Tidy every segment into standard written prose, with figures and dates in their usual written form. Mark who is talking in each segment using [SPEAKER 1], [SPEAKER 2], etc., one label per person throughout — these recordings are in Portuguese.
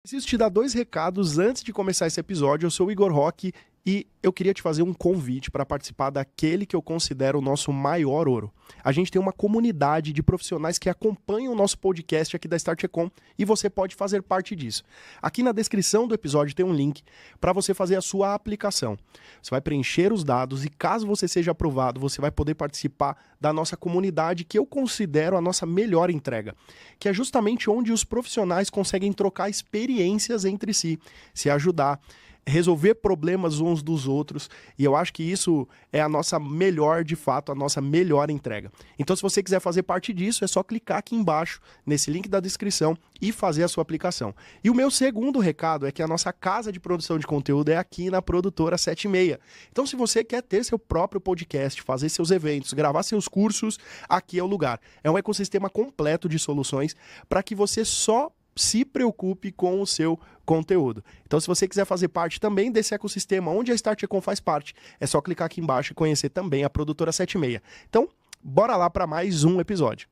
[SPEAKER 1] Preciso te dar 2 recados antes de começar esse episódio. Eu sou o Igor Roque e eu queria te fazer um convite para participar daquele que eu considero o nosso maior ouro. A gente tem uma comunidade de profissionais que acompanham o nosso podcast aqui da Start Econ e você pode fazer parte disso. Aqui na descrição do episódio tem um link para você fazer a sua aplicação. Você vai preencher os dados e caso você seja aprovado, você vai poder participar da nossa comunidade que eu considero a nossa melhor entrega, que é justamente onde os profissionais conseguem trocar experiências entre si, se ajudar, resolver problemas uns dos outros, e eu acho que isso é a nossa melhor, de fato, a nossa melhor entrega. Então, se você quiser fazer parte disso, é só clicar aqui embaixo, nesse link da descrição, e fazer a sua aplicação. E o meu segundo recado é que a nossa casa de produção de conteúdo é aqui na Produtora 76. Então, se você quer ter seu próprio podcast, fazer seus eventos, gravar seus cursos, aqui é o lugar. É um ecossistema completo de soluções para que você só se preocupe com o seu conteúdo. Então, se você quiser fazer parte também desse ecossistema onde a Start Econ faz parte, é só clicar aqui embaixo e conhecer também a Produtora 76. Então, bora lá para mais um episódio.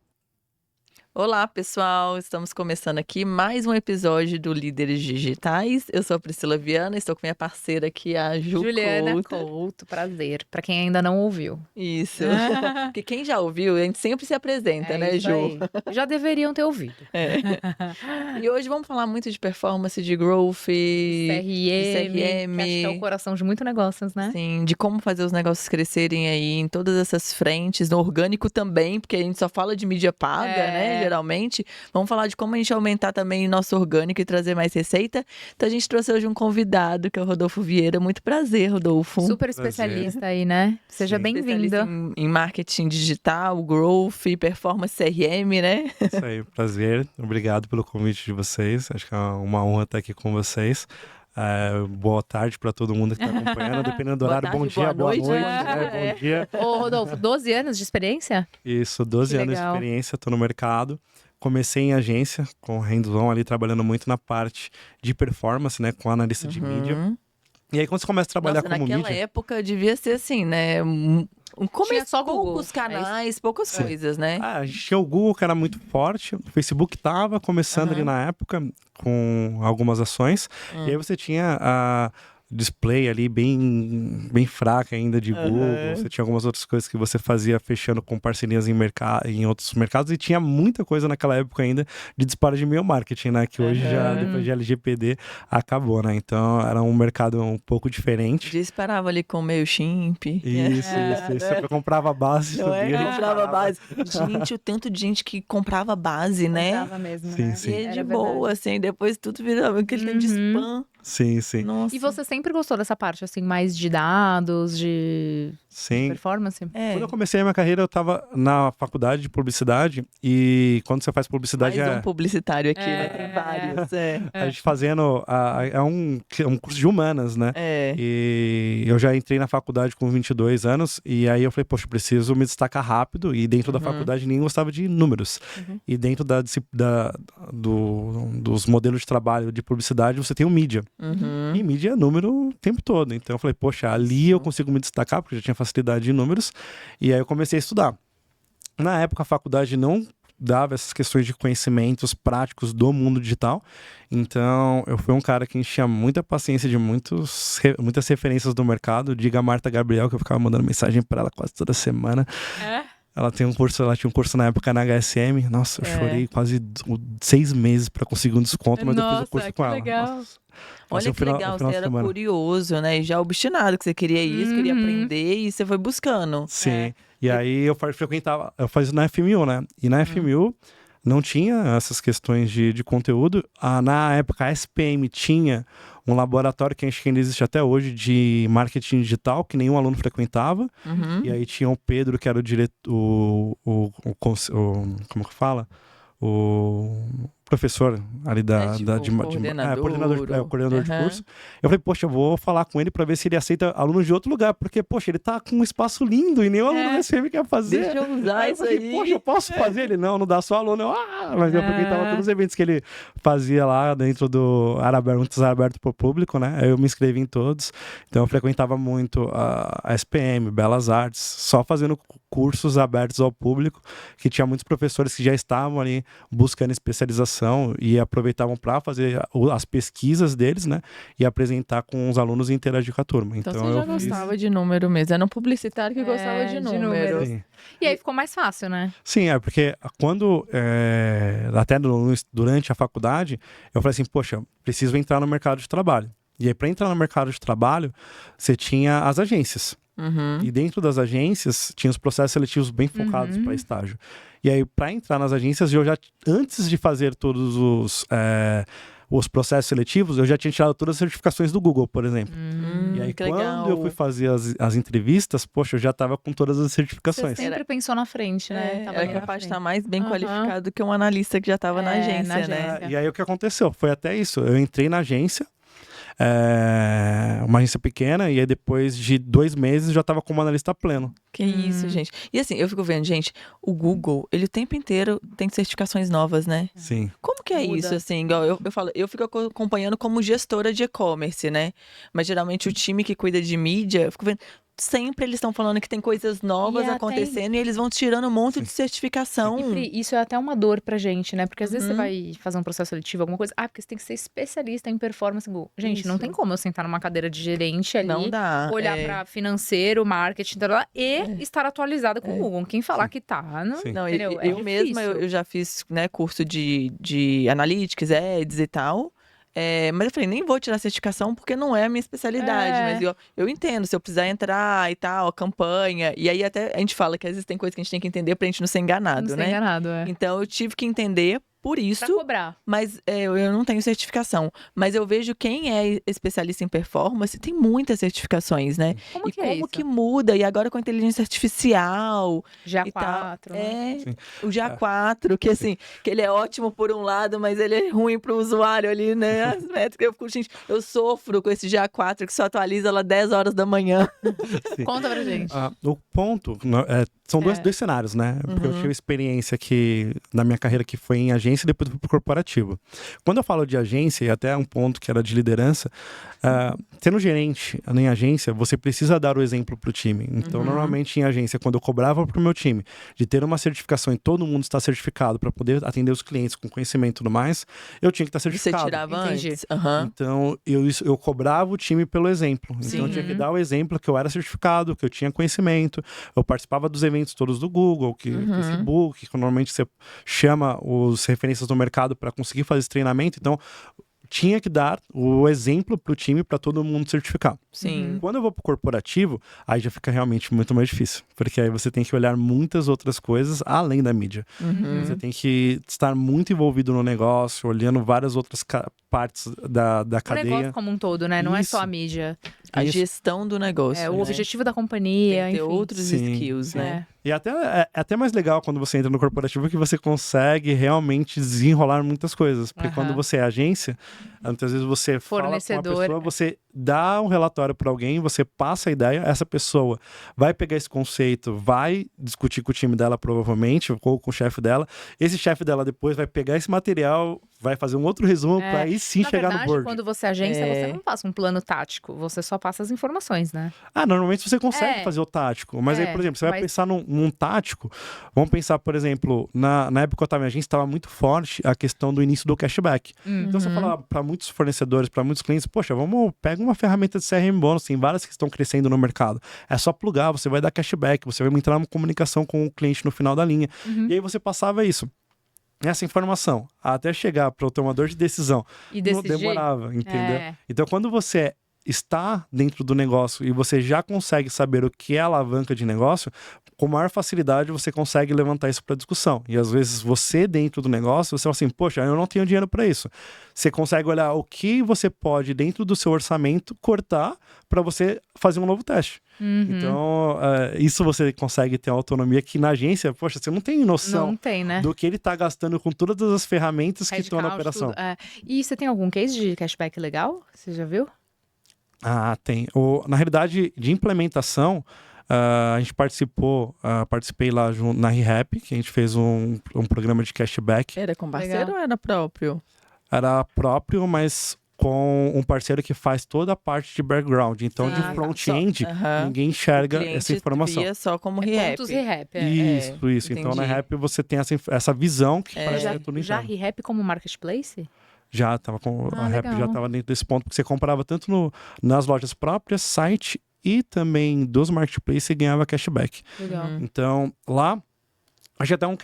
[SPEAKER 2] Olá, pessoal! Estamos começando aqui mais um episódio do Líderes Digitais. Eu sou a Priscila Viana, estou com minha parceira aqui, a
[SPEAKER 3] Juliana
[SPEAKER 2] Couto.
[SPEAKER 3] Couto, prazer. Para quem ainda não ouviu.
[SPEAKER 2] Isso. Porque quem já ouviu, a gente sempre se apresenta, né,
[SPEAKER 3] isso
[SPEAKER 2] Ju?
[SPEAKER 3] aí. Já deveriam ter ouvido.
[SPEAKER 2] É. E hoje vamos falar muito de performance, de growth,
[SPEAKER 3] CRM,
[SPEAKER 2] de CRM.
[SPEAKER 3] que acho que é o coração de muitos negócios, né?
[SPEAKER 2] Sim, de como fazer os negócios crescerem aí em todas essas frentes, no orgânico também, porque a gente só fala de mídia paga, né, geralmente. Vamos falar de como a gente aumentar também nosso orgânico e trazer mais receita. Então a gente trouxe hoje um convidado, que é o Rodolfo Vieira. Muito prazer, Rodolfo.
[SPEAKER 3] Super especialista aí, né? Seja bem-vindo.
[SPEAKER 2] Em marketing digital, growth, performance CRM, né?
[SPEAKER 4] Isso aí, prazer. Obrigado pelo convite de vocês. Acho que é uma honra estar aqui com vocês. Boa tarde para todo mundo que está acompanhando, dependendo do horário.
[SPEAKER 2] Tarde,
[SPEAKER 4] bom dia, boa noite.
[SPEAKER 2] É.
[SPEAKER 4] Bom dia.
[SPEAKER 3] Ô, Rodolfo, 12 anos de experiência?
[SPEAKER 4] Isso, 12
[SPEAKER 3] Que
[SPEAKER 4] anos de
[SPEAKER 3] legal.
[SPEAKER 4] experiência, estou no mercado. Comecei em agência, com hands-on ali, trabalhando muito na parte de performance, né, com analista de mídia. E aí, quando você começa a trabalhar como
[SPEAKER 2] naquela
[SPEAKER 4] mídia...
[SPEAKER 2] época devia ser assim, né?
[SPEAKER 3] Tinha só Google,
[SPEAKER 2] poucos canais, poucas coisas, né?
[SPEAKER 4] A gente tinha o Google, que era muito forte, o Facebook estava começando ali na época, com algumas ações, e aí você tinha a display ali bem fraca ainda de Google, você tinha algumas outras coisas que você fazia fechando com parcerias em outros mercados, e tinha muita coisa naquela época ainda de disparo de e-mail marketing, né, que hoje já, depois de LGPD, acabou, né, então era um mercado um pouco diferente.
[SPEAKER 2] Disparava ali com o MailChimp.
[SPEAKER 4] Isso, você comprava base.
[SPEAKER 2] Não é? Comprava base. Gente, o tanto de gente que comprava base, né?
[SPEAKER 3] Comprava mesmo,
[SPEAKER 4] Sim,
[SPEAKER 3] né?
[SPEAKER 4] sim.
[SPEAKER 2] E é
[SPEAKER 3] Era
[SPEAKER 2] de
[SPEAKER 3] verdade.
[SPEAKER 2] boa, assim, depois tudo virava aquele tanto de spam.
[SPEAKER 4] Sim, sim.
[SPEAKER 2] Nossa.
[SPEAKER 3] E você sempre gostou dessa parte, assim, mais de dados, de
[SPEAKER 4] Sim.
[SPEAKER 3] performance?
[SPEAKER 4] Quando eu comecei a minha carreira, eu estava na faculdade de publicidade, e quando você faz publicidade
[SPEAKER 2] Mais um publicitário aqui, né? Tem vários.
[SPEAKER 4] a gente fazendo é um curso de humanas, né? E eu já entrei na faculdade com 22 anos, e aí eu falei, poxa, eu preciso me destacar rápido, e dentro da faculdade ninguém gostava de números. E dentro dos modelos de trabalho de publicidade, você tem o mídia. E mídia é número o tempo todo. Então eu falei, poxa, ali eu consigo me destacar, porque eu já tinha facilidade de números, e aí eu comecei a estudar. Na época, a faculdade não dava essas questões de conhecimentos práticos do mundo digital, então eu fui um cara que enchia muita paciência de muitas referências do mercado. Diga a Marta Gabriel, que eu ficava mandando mensagem para ela quase toda semana. Ela tinha um curso na época na HSM. Nossa, eu chorei quase 6 meses para conseguir um desconto, mas eu fiz o curso com ela.
[SPEAKER 3] Legal.
[SPEAKER 4] Nossa.
[SPEAKER 2] Olha que legal, você era curioso, né? E já obstinado, que você queria isso, queria aprender, e você foi buscando.
[SPEAKER 4] Sim. E aí eu fazia na FMU, né? E na FMU não tinha essas questões de conteúdo. Na época, a SPM tinha um laboratório que acho que ainda existe até hoje de marketing digital, que nenhum aluno frequentava. E aí tinha o Pedro, que era o diretor, como que fala? O professor ali coordenador de curso. Eu falei, poxa, eu vou falar com ele para ver se ele aceita alunos de outro lugar, porque, poxa, ele tá com um espaço lindo e nenhum aluno da SPM quer fazer.
[SPEAKER 2] Deixa eu usar isso aí.
[SPEAKER 4] Poxa, eu posso fazer? Ele, não dá só aluno. Mas eu frequentava todos os eventos que ele fazia lá dentro do muitos abertos para o público, né? Aí eu me inscrevi em todos. Então eu frequentava muito a SPM, Belas Artes, só fazendo cursos abertos ao público, que tinha muitos professores que já estavam ali buscando especialização e aproveitavam para fazer as pesquisas deles, né? E apresentar com os alunos e interagir com a turma.
[SPEAKER 2] Então você já gostava de número mesmo. Era um publicitário que gostava de número.
[SPEAKER 4] Sim.
[SPEAKER 3] E aí ficou mais fácil, né?
[SPEAKER 4] Sim, porque quando, até durante a faculdade, eu falei assim, poxa, preciso entrar no mercado de trabalho. E aí, para entrar no mercado de trabalho, você tinha as agências. E dentro das agências, tinha os processos seletivos bem focados para estágio. E aí, para entrar nas agências, eu já, antes de fazer todos os processos seletivos, eu já tinha tirado todas as certificações do Google, por exemplo. E aí, quando
[SPEAKER 2] legal.
[SPEAKER 4] eu fui fazer as entrevistas, poxa, eu já estava com todas as certificações.
[SPEAKER 3] Você sempre pensou na frente, né? Tava
[SPEAKER 2] Era
[SPEAKER 3] ali na
[SPEAKER 2] capaz de
[SPEAKER 3] frente.
[SPEAKER 2] estar mais bem qualificado do que um analista que já estava na agência,
[SPEAKER 3] na
[SPEAKER 2] né?
[SPEAKER 3] agência.
[SPEAKER 4] E aí, o que aconteceu? Foi até isso. Eu entrei na agência, uma agência pequena, e aí depois de 2 meses já estava como analista pleno.
[SPEAKER 2] Que isso, gente. E assim, eu fico vendo, gente, o Google, ele o tempo inteiro tem certificações novas, né?
[SPEAKER 4] Sim.
[SPEAKER 2] Como que é
[SPEAKER 3] Muda.
[SPEAKER 2] isso, assim? Igual eu falo, eu fico acompanhando como gestora de e-commerce, né? Mas geralmente o time que cuida de mídia, eu fico vendo, sempre eles estão falando que tem coisas novas
[SPEAKER 3] E até
[SPEAKER 2] acontecendo e eles vão tirando um monte de certificação.
[SPEAKER 3] E Pri, isso é até uma dor pra gente, né? Porque às vezes você vai fazer um processo seletivo, alguma coisa. Ah, porque você tem que ser especialista em performance Google. Gente, não
[SPEAKER 2] Isso.
[SPEAKER 3] tem como eu sentar numa cadeira de gerente ali,
[SPEAKER 2] Não dá.
[SPEAKER 3] olhar pra financeiro, marketing, e estar atualizada com o Google. Quem falar que tá, não,
[SPEAKER 4] Sim.
[SPEAKER 2] Não,
[SPEAKER 3] entendeu?
[SPEAKER 2] eu mesma,
[SPEAKER 3] difícil.
[SPEAKER 2] eu já fiz, né, curso de Analytics, Ads e tal. Mas eu falei, nem vou tirar certificação porque não é a minha especialidade. Mas eu entendo, se eu precisar entrar e tal, a campanha. E aí até a gente fala que às vezes tem coisa que a gente tem que entender pra gente não ser enganado,
[SPEAKER 3] Não
[SPEAKER 2] né?
[SPEAKER 3] ser enganado,
[SPEAKER 2] Então eu tive que entender por isso.
[SPEAKER 3] Pra cobrar.
[SPEAKER 2] Mas eu não tenho certificação. Mas eu vejo quem é especialista em performance tem muitas certificações, né?
[SPEAKER 3] Como
[SPEAKER 2] E
[SPEAKER 3] que é
[SPEAKER 2] como
[SPEAKER 3] isso?
[SPEAKER 2] que muda? E agora com a inteligência artificial e tal.
[SPEAKER 3] GA4, né?
[SPEAKER 4] Sim.
[SPEAKER 2] O GA4, que assim, que ele é ótimo por um lado, mas ele é ruim pro usuário ali, né? As métricas, eu fico, gente, eu sofro com esse GA4 que só atualiza lá 10 horas da manhã.
[SPEAKER 4] Sim.
[SPEAKER 3] Conta pra gente.
[SPEAKER 4] O ponto, são dois cenários, né? Porque eu tive experiência na minha carreira que foi em agência e depois fui pro corporativo. Quando eu falo de agência, e até um ponto que era de liderança, sendo gerente em agência, você precisa dar o exemplo pro time. Então, normalmente em agência, quando eu cobrava pro meu time de ter uma certificação e todo mundo está certificado para poder atender os clientes com conhecimento e tudo mais, eu tinha que estar
[SPEAKER 2] Você
[SPEAKER 4] certificado.
[SPEAKER 2] tirava
[SPEAKER 3] Entendi.
[SPEAKER 2] antes.
[SPEAKER 4] Então, eu cobrava o time pelo exemplo. Então, eu tinha que dar o exemplo que eu era certificado, que eu tinha conhecimento. Eu participava dos eventos todos do Google, Facebook, que normalmente você chama os referências do mercado para conseguir fazer esse treinamento. Então, tinha que dar o exemplo pro time para todo mundo certificar.
[SPEAKER 2] Sim.
[SPEAKER 4] Quando eu vou pro corporativo, aí já fica realmente muito mais difícil. Porque aí você tem que olhar muitas outras coisas além da mídia. Você tem que estar muito envolvido no negócio, olhando várias outras partes da
[SPEAKER 3] O
[SPEAKER 4] cadeia.
[SPEAKER 3] negócio como um todo, né? Não é só
[SPEAKER 4] Isso.
[SPEAKER 3] a mídia.
[SPEAKER 2] A
[SPEAKER 4] Isso.
[SPEAKER 2] gestão do negócio.
[SPEAKER 3] É o
[SPEAKER 2] né?
[SPEAKER 3] objetivo da companhia,
[SPEAKER 2] Tem que ter
[SPEAKER 3] enfim.
[SPEAKER 2] outros
[SPEAKER 4] Sim,
[SPEAKER 2] skills, né?
[SPEAKER 4] E é até mais legal quando você entra no corporativo que você consegue realmente desenrolar muitas coisas. Porque quando você é agência, muitas vezes você fala com uma
[SPEAKER 3] Fornecedor.
[SPEAKER 4] pessoa, você dá um relatório para alguém, você passa a ideia, essa pessoa vai pegar esse conceito, vai discutir com o time dela provavelmente, ou com o chefe dela. Esse chefe dela depois vai pegar esse material, vai fazer um outro resumo para aí sim
[SPEAKER 3] Na
[SPEAKER 4] chegar
[SPEAKER 3] verdade,
[SPEAKER 4] no board.
[SPEAKER 3] quando você é agência, você não passa um plano tático, você só passa as informações, né?
[SPEAKER 4] Normalmente você consegue fazer o tático. Mas aí, por exemplo, você vai pensar num tático. Vamos pensar, por exemplo, na época que eu estava em agência, estava muito forte a questão do início do cashback. Então você fala para muitos fornecedores, para muitos clientes, poxa, pega uma ferramenta de CRM bônus, tem várias que estão crescendo no mercado. É só plugar, você vai dar cashback, você vai entrar numa comunicação com o cliente no final da linha. E aí você passava isso. Essa informação, até chegar para o tomador de decisão,
[SPEAKER 3] E
[SPEAKER 4] não
[SPEAKER 3] decidir.
[SPEAKER 4] demorava, entendeu?
[SPEAKER 3] É.
[SPEAKER 4] Então, quando você está dentro do negócio e você já consegue saber o que é alavanca de negócio, com maior facilidade você consegue levantar isso para discussão. E às vezes você dentro do negócio, você fala assim, poxa, eu não tenho dinheiro para isso. Você consegue olhar o que você pode, dentro do seu orçamento, cortar para você fazer um novo teste. Então, isso você consegue ter autonomia que na agência, poxa, você não tem noção
[SPEAKER 3] Não tem, né?
[SPEAKER 4] do que ele está gastando com todas as ferramentas que estão na
[SPEAKER 3] Headcount,
[SPEAKER 4] operação.
[SPEAKER 3] tudo. E você tem algum case de cashback legal? Você já viu?
[SPEAKER 4] Tem. Na realidade, de implementação, a gente participei lá na ReHap, que a gente fez um programa de cashback.
[SPEAKER 2] Era com parceiro
[SPEAKER 3] Legal.
[SPEAKER 2] ou era próprio?
[SPEAKER 4] Era próprio, mas com um parceiro que faz toda a parte de background. Então, de front-end, ninguém enxerga essa informação.
[SPEAKER 2] Via só como
[SPEAKER 3] pontos ReHap.
[SPEAKER 4] Isso. Então, na ReHap você tem essa visão que parece que é tudo
[SPEAKER 3] Já
[SPEAKER 4] interno.
[SPEAKER 3] ReHap como marketplace?
[SPEAKER 4] Já estava a ReHap já estava dentro desse ponto, porque você comprava tanto nas lojas próprias, site e também dos marketplaces e ganhava cashback.
[SPEAKER 3] Legal.
[SPEAKER 4] Então, lá, achei até um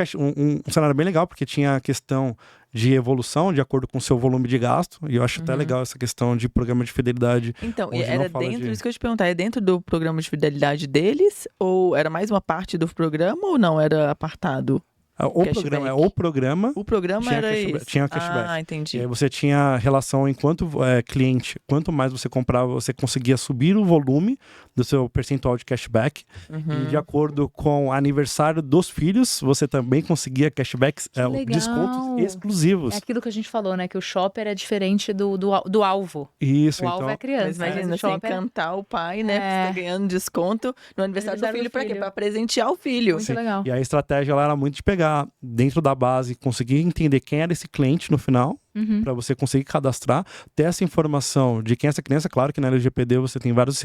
[SPEAKER 4] cenário bem legal, porque tinha a questão de evolução de acordo com o seu volume de gasto, e eu acho até legal essa questão de programa de fidelidade.
[SPEAKER 2] Então, era dentro, isso que eu ia te perguntar, é dentro do programa de fidelidade deles? Ou era mais uma parte do programa ou não? Era apartado?
[SPEAKER 4] O programa
[SPEAKER 2] programa era isso.
[SPEAKER 4] Tinha cashback.
[SPEAKER 2] Ah, entendi.
[SPEAKER 4] E aí você tinha relação enquanto cliente, quanto mais você comprava, você conseguia subir o volume do seu percentual de cashback. E de acordo com o aniversário dos filhos, você também conseguia cashbacks, descontos exclusivos.
[SPEAKER 3] É aquilo que a gente falou, né? Que o shopper é diferente do alvo.
[SPEAKER 4] Isso,
[SPEAKER 3] o alvo é a criança.
[SPEAKER 2] Mas imagina, você encantar o pai, né? Você tá ganhando desconto no aniversário do filho. Pra quê? Pra presentear o filho.
[SPEAKER 3] Muito legal.
[SPEAKER 4] E a estratégia lá era muito de pegar dentro da base, conseguir entender quem era esse cliente no final, para você conseguir cadastrar, ter essa informação de quem é essa criança. Claro que na LGPD você tem vários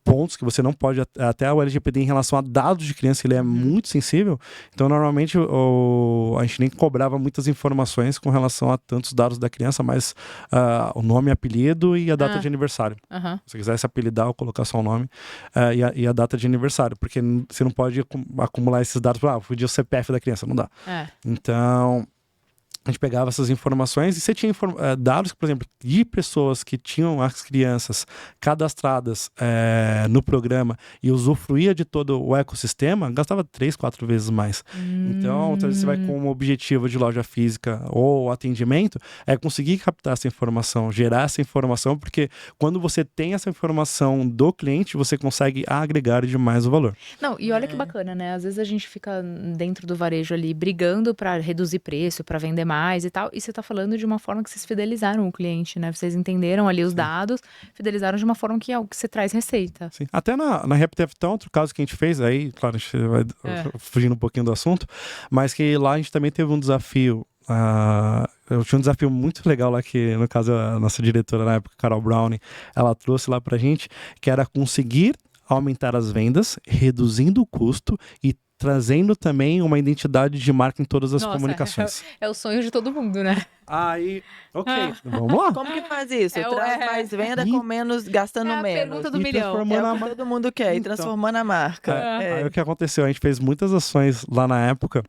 [SPEAKER 4] pontos que você não pode, até o LGPD em relação a dados de criança, ele é muito sensível. Então, normalmente, a gente nem cobrava muitas informações com relação a tantos dados da criança, mas o nome, apelido e a data de aniversário. Se você quiser se apelidar ou colocar só o nome e a data de aniversário, porque você não pode acumular esses dados para o CPF da criança, não dá. Então, a gente pegava essas informações e você tinha dados, por exemplo, de pessoas que tinham as crianças cadastradas no programa e usufruía de todo o ecossistema, gastava 3, 4 vezes mais. Então, você vai com um objetivo de loja física ou atendimento, é conseguir captar essa informação, gerar essa informação, porque quando você tem essa informação do cliente, você consegue agregar demais o valor.
[SPEAKER 3] Não, e olha que bacana, né? Às vezes a gente fica dentro do varejo ali brigando para reduzir preço, para vender mais e tal, e você tá falando de uma forma que vocês fidelizaram o cliente, né? Vocês entenderam ali os dados, fidelizaram de uma forma que é o que você traz receita.
[SPEAKER 4] Sim. Até na ReHap teve até outro caso que a gente fez, aí, claro, a gente vai fugindo um pouquinho do assunto, mas que lá a gente também teve um desafio. Eu tinha um desafio muito legal lá que, no caso, a nossa diretora na época, Carol Browning, ela trouxe lá pra gente, que era conseguir aumentar as vendas, reduzindo o custo e trazendo também uma identidade de marca em todas as comunicações.
[SPEAKER 3] É o sonho de todo mundo, né?
[SPEAKER 4] Aí, vamos lá.
[SPEAKER 2] Como que faz isso? Traz mais venda com menos, gastando menos.
[SPEAKER 3] É a pergunta do milhão.
[SPEAKER 2] É o que todo mundo quer, e transformando a marca.
[SPEAKER 4] Aí o que aconteceu? A gente fez muitas ações lá na época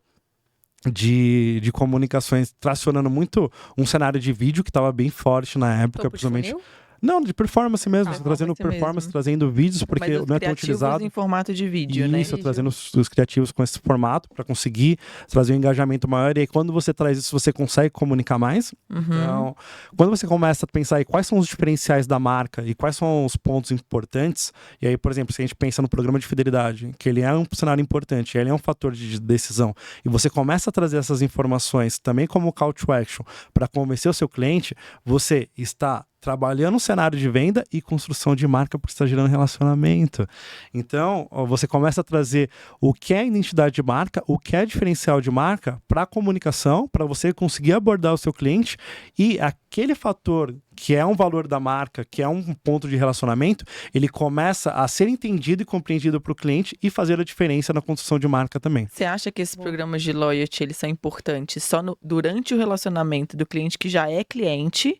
[SPEAKER 4] de comunicações, tracionando muito um cenário de vídeo que estava bem forte na época, principalmente. Não, de performance mesmo, trazendo performance, trazendo vídeos, porque não é tão utilizado.
[SPEAKER 2] Em formato de vídeo, né?
[SPEAKER 4] Isso, trazendo os criativos com esse formato para conseguir trazer um engajamento maior. E aí, quando você traz isso, você consegue comunicar mais. Então, quando você começa a pensar aí quais são os diferenciais da marca e quais são os pontos importantes, e aí, por exemplo, se a gente pensa no programa de fidelidade, que ele é um cenário importante, ele é um fator de decisão, e você começa a trazer essas informações também como call to action para convencer o seu cliente, você está trabalhando um cenário de venda e construção de marca porque está gerando relacionamento. Então, você começa a trazer o que é identidade de marca, o que é diferencial de marca para a comunicação, para você conseguir abordar o seu cliente e aquele fator que é um valor da marca, que é um ponto de relacionamento, ele começa a ser entendido e compreendido para o cliente e fazer a diferença na construção de marca também.
[SPEAKER 2] Você acha que esses programas de loyalty, eles são importantes só durante o relacionamento do cliente que já é cliente,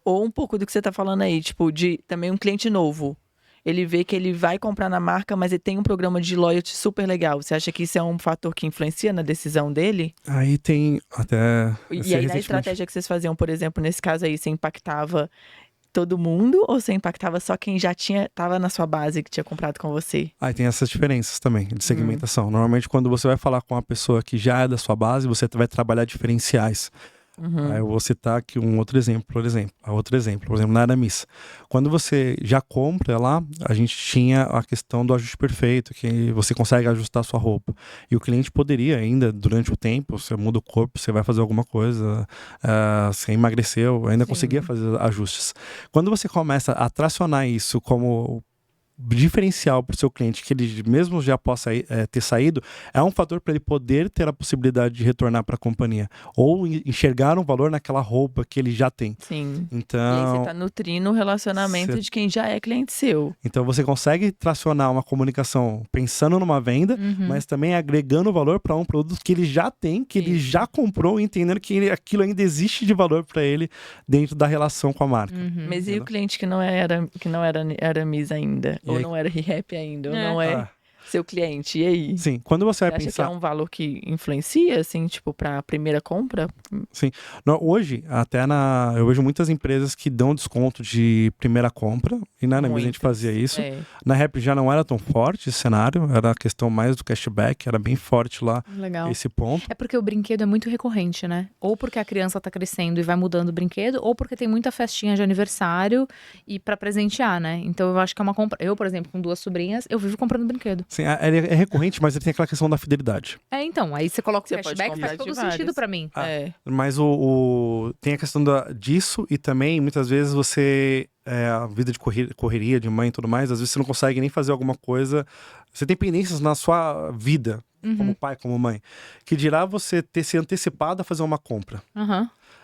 [SPEAKER 2] ou um pouco do que você tá falando aí, tipo, de também um cliente novo? Ele vê que ele vai comprar na marca, mas ele tem um programa de loyalty super legal. Você acha que isso é um fator que influencia na decisão dele?
[SPEAKER 4] Aí tem até...
[SPEAKER 2] E aí na estratégia que vocês faziam, por exemplo, nesse caso aí, você impactava todo mundo ou você impactava só quem já estava na sua base, que tinha comprado com você?
[SPEAKER 4] Aí tem essas diferenças também de segmentação. Normalmente, quando você vai falar com uma pessoa que já é da sua base, você vai trabalhar diferenciais. Aí eu vou citar aqui um outro exemplo, por exemplo, na Aramis. Quando você já compra lá, a gente tinha a questão do ajuste perfeito, que você consegue ajustar a sua roupa. E o cliente poderia ainda, durante o tempo, você muda o corpo, você vai fazer alguma coisa, você emagreceu, ainda conseguia fazer ajustes. Quando você começa a tracionar isso como diferencial para o seu cliente, que ele mesmo já possa ter saído, é um fator para ele poder ter a possibilidade de retornar para a companhia. Ou enxergar um valor naquela roupa que ele já tem.
[SPEAKER 2] Sim.
[SPEAKER 4] Então,
[SPEAKER 2] E aí você tá nutrindo o relacionamento de quem já é cliente seu.
[SPEAKER 4] Então você consegue tracionar uma comunicação pensando numa venda, mas também agregando valor para um produto que ele já tem, que ele já comprou, entendendo que aquilo ainda existe de valor para ele dentro da relação com a marca.
[SPEAKER 2] Mas e o cliente que não era Aramis ainda? Ou não era ReHap ainda? Ou não é seu cliente? E aí?
[SPEAKER 4] Sim, quando você vai
[SPEAKER 2] Acha
[SPEAKER 4] pensar...
[SPEAKER 2] que é um valor que influencia, assim, tipo, para a primeira compra?
[SPEAKER 4] Sim. Hoje, até eu vejo muitas empresas que dão desconto de primeira compra, e na Aramis a gente fazia isso. Na Rap já não era tão forte esse cenário, era a questão mais do cashback, era bem forte lá esse ponto.
[SPEAKER 3] É porque o brinquedo é muito recorrente, né? Ou porque a criança tá crescendo e vai mudando o brinquedo, ou porque tem muita festinha de aniversário e para presentear, né? Então eu acho que é uma compra. Eu, por exemplo, com 2 sobrinhas, eu vivo comprando brinquedo.
[SPEAKER 4] Sim, é recorrente, mas ele tem aquela questão da fidelidade.
[SPEAKER 3] Então, aí você coloca o
[SPEAKER 2] Você pode
[SPEAKER 3] cashback, faz
[SPEAKER 2] comprar
[SPEAKER 3] todo
[SPEAKER 2] de vários.
[SPEAKER 3] sentido pra mim.
[SPEAKER 4] Mas tem a questão disso e também, muitas vezes, a vida de correria, de mãe e tudo mais, às vezes você não consegue nem fazer alguma coisa. Você tem pendências na sua vida, como pai, como mãe, que dirá você ter se antecipado a fazer uma compra.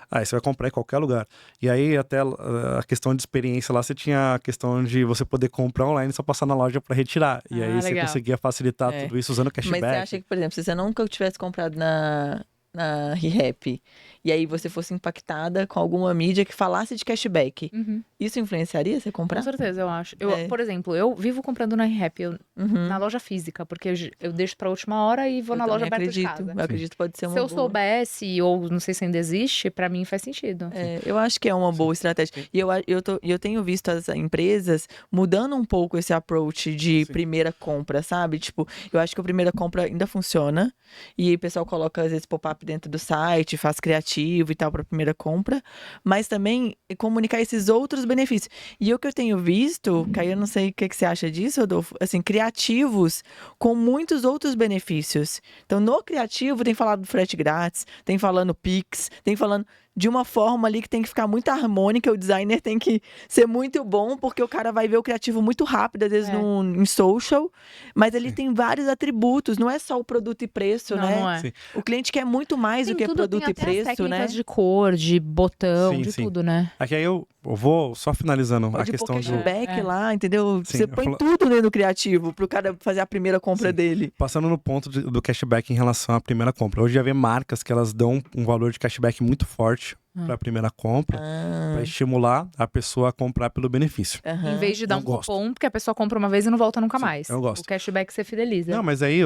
[SPEAKER 4] Aí você vai comprar em qualquer lugar. E aí, até a questão de experiência lá, você tinha a questão de você poder comprar online e só passar na loja para retirar. E aí você conseguia facilitar tudo isso usando cashback.
[SPEAKER 2] Mas você acha que, por exemplo, se você nunca tivesse comprado na ReHap, e aí você fosse impactada com alguma mídia que falasse de cashback, isso influenciaria você comprar?
[SPEAKER 3] Com certeza, eu acho. Por exemplo, eu vivo comprando na ReHap, na loja física, porque eu deixo pra última hora e vou na loja perto de casa.
[SPEAKER 2] Eu acredito que pode ser uma
[SPEAKER 3] boa.
[SPEAKER 2] boa.
[SPEAKER 3] Se eu soubesse, ou não sei se ainda existe, pra mim faz sentido.
[SPEAKER 2] Eu acho que é uma boa estratégia. E eu tenho visto as empresas mudando um pouco esse approach de primeira compra, sabe? Tipo, eu acho que a primeira compra ainda funciona, e aí o pessoal coloca, às vezes, pop-up dentro do site, faz criativo e tal para a primeira compra, mas também comunicar esses outros benefícios. E o que eu tenho visto, que aí eu não sei o que você acha disso, Rodolfo, assim, criativos com muitos outros benefícios. Então, no criativo tem falado do frete grátis, tem falando Pix, tem falando de uma forma ali que tem que ficar muito harmônica, o designer tem que ser muito bom, porque o cara vai ver o criativo muito rápido, às vezes em social, mas ele tem vários atributos, não é só o produto e preço, né?
[SPEAKER 3] Não é.
[SPEAKER 2] O cliente quer muito mais do que produto e preço,
[SPEAKER 3] as técnicas
[SPEAKER 2] né?
[SPEAKER 3] de cor, de botão, tudo, né?
[SPEAKER 4] Aqui aí eu vou só finalizando a questão
[SPEAKER 2] do cashback lá, entendeu?
[SPEAKER 4] Sim,
[SPEAKER 2] você põe tudo dentro do criativo pro cara fazer a primeira compra dele.
[SPEAKER 4] Passando no ponto do cashback em relação à primeira compra. Hoje já vê marcas que elas dão um valor de cashback muito forte para a primeira compra, para estimular a pessoa a comprar pelo benefício.
[SPEAKER 3] Em vez de dar cupom, porque a pessoa compra uma vez e não volta nunca mais.
[SPEAKER 4] Eu gosto.
[SPEAKER 3] O cashback você fideliza.
[SPEAKER 4] Não, mas aí,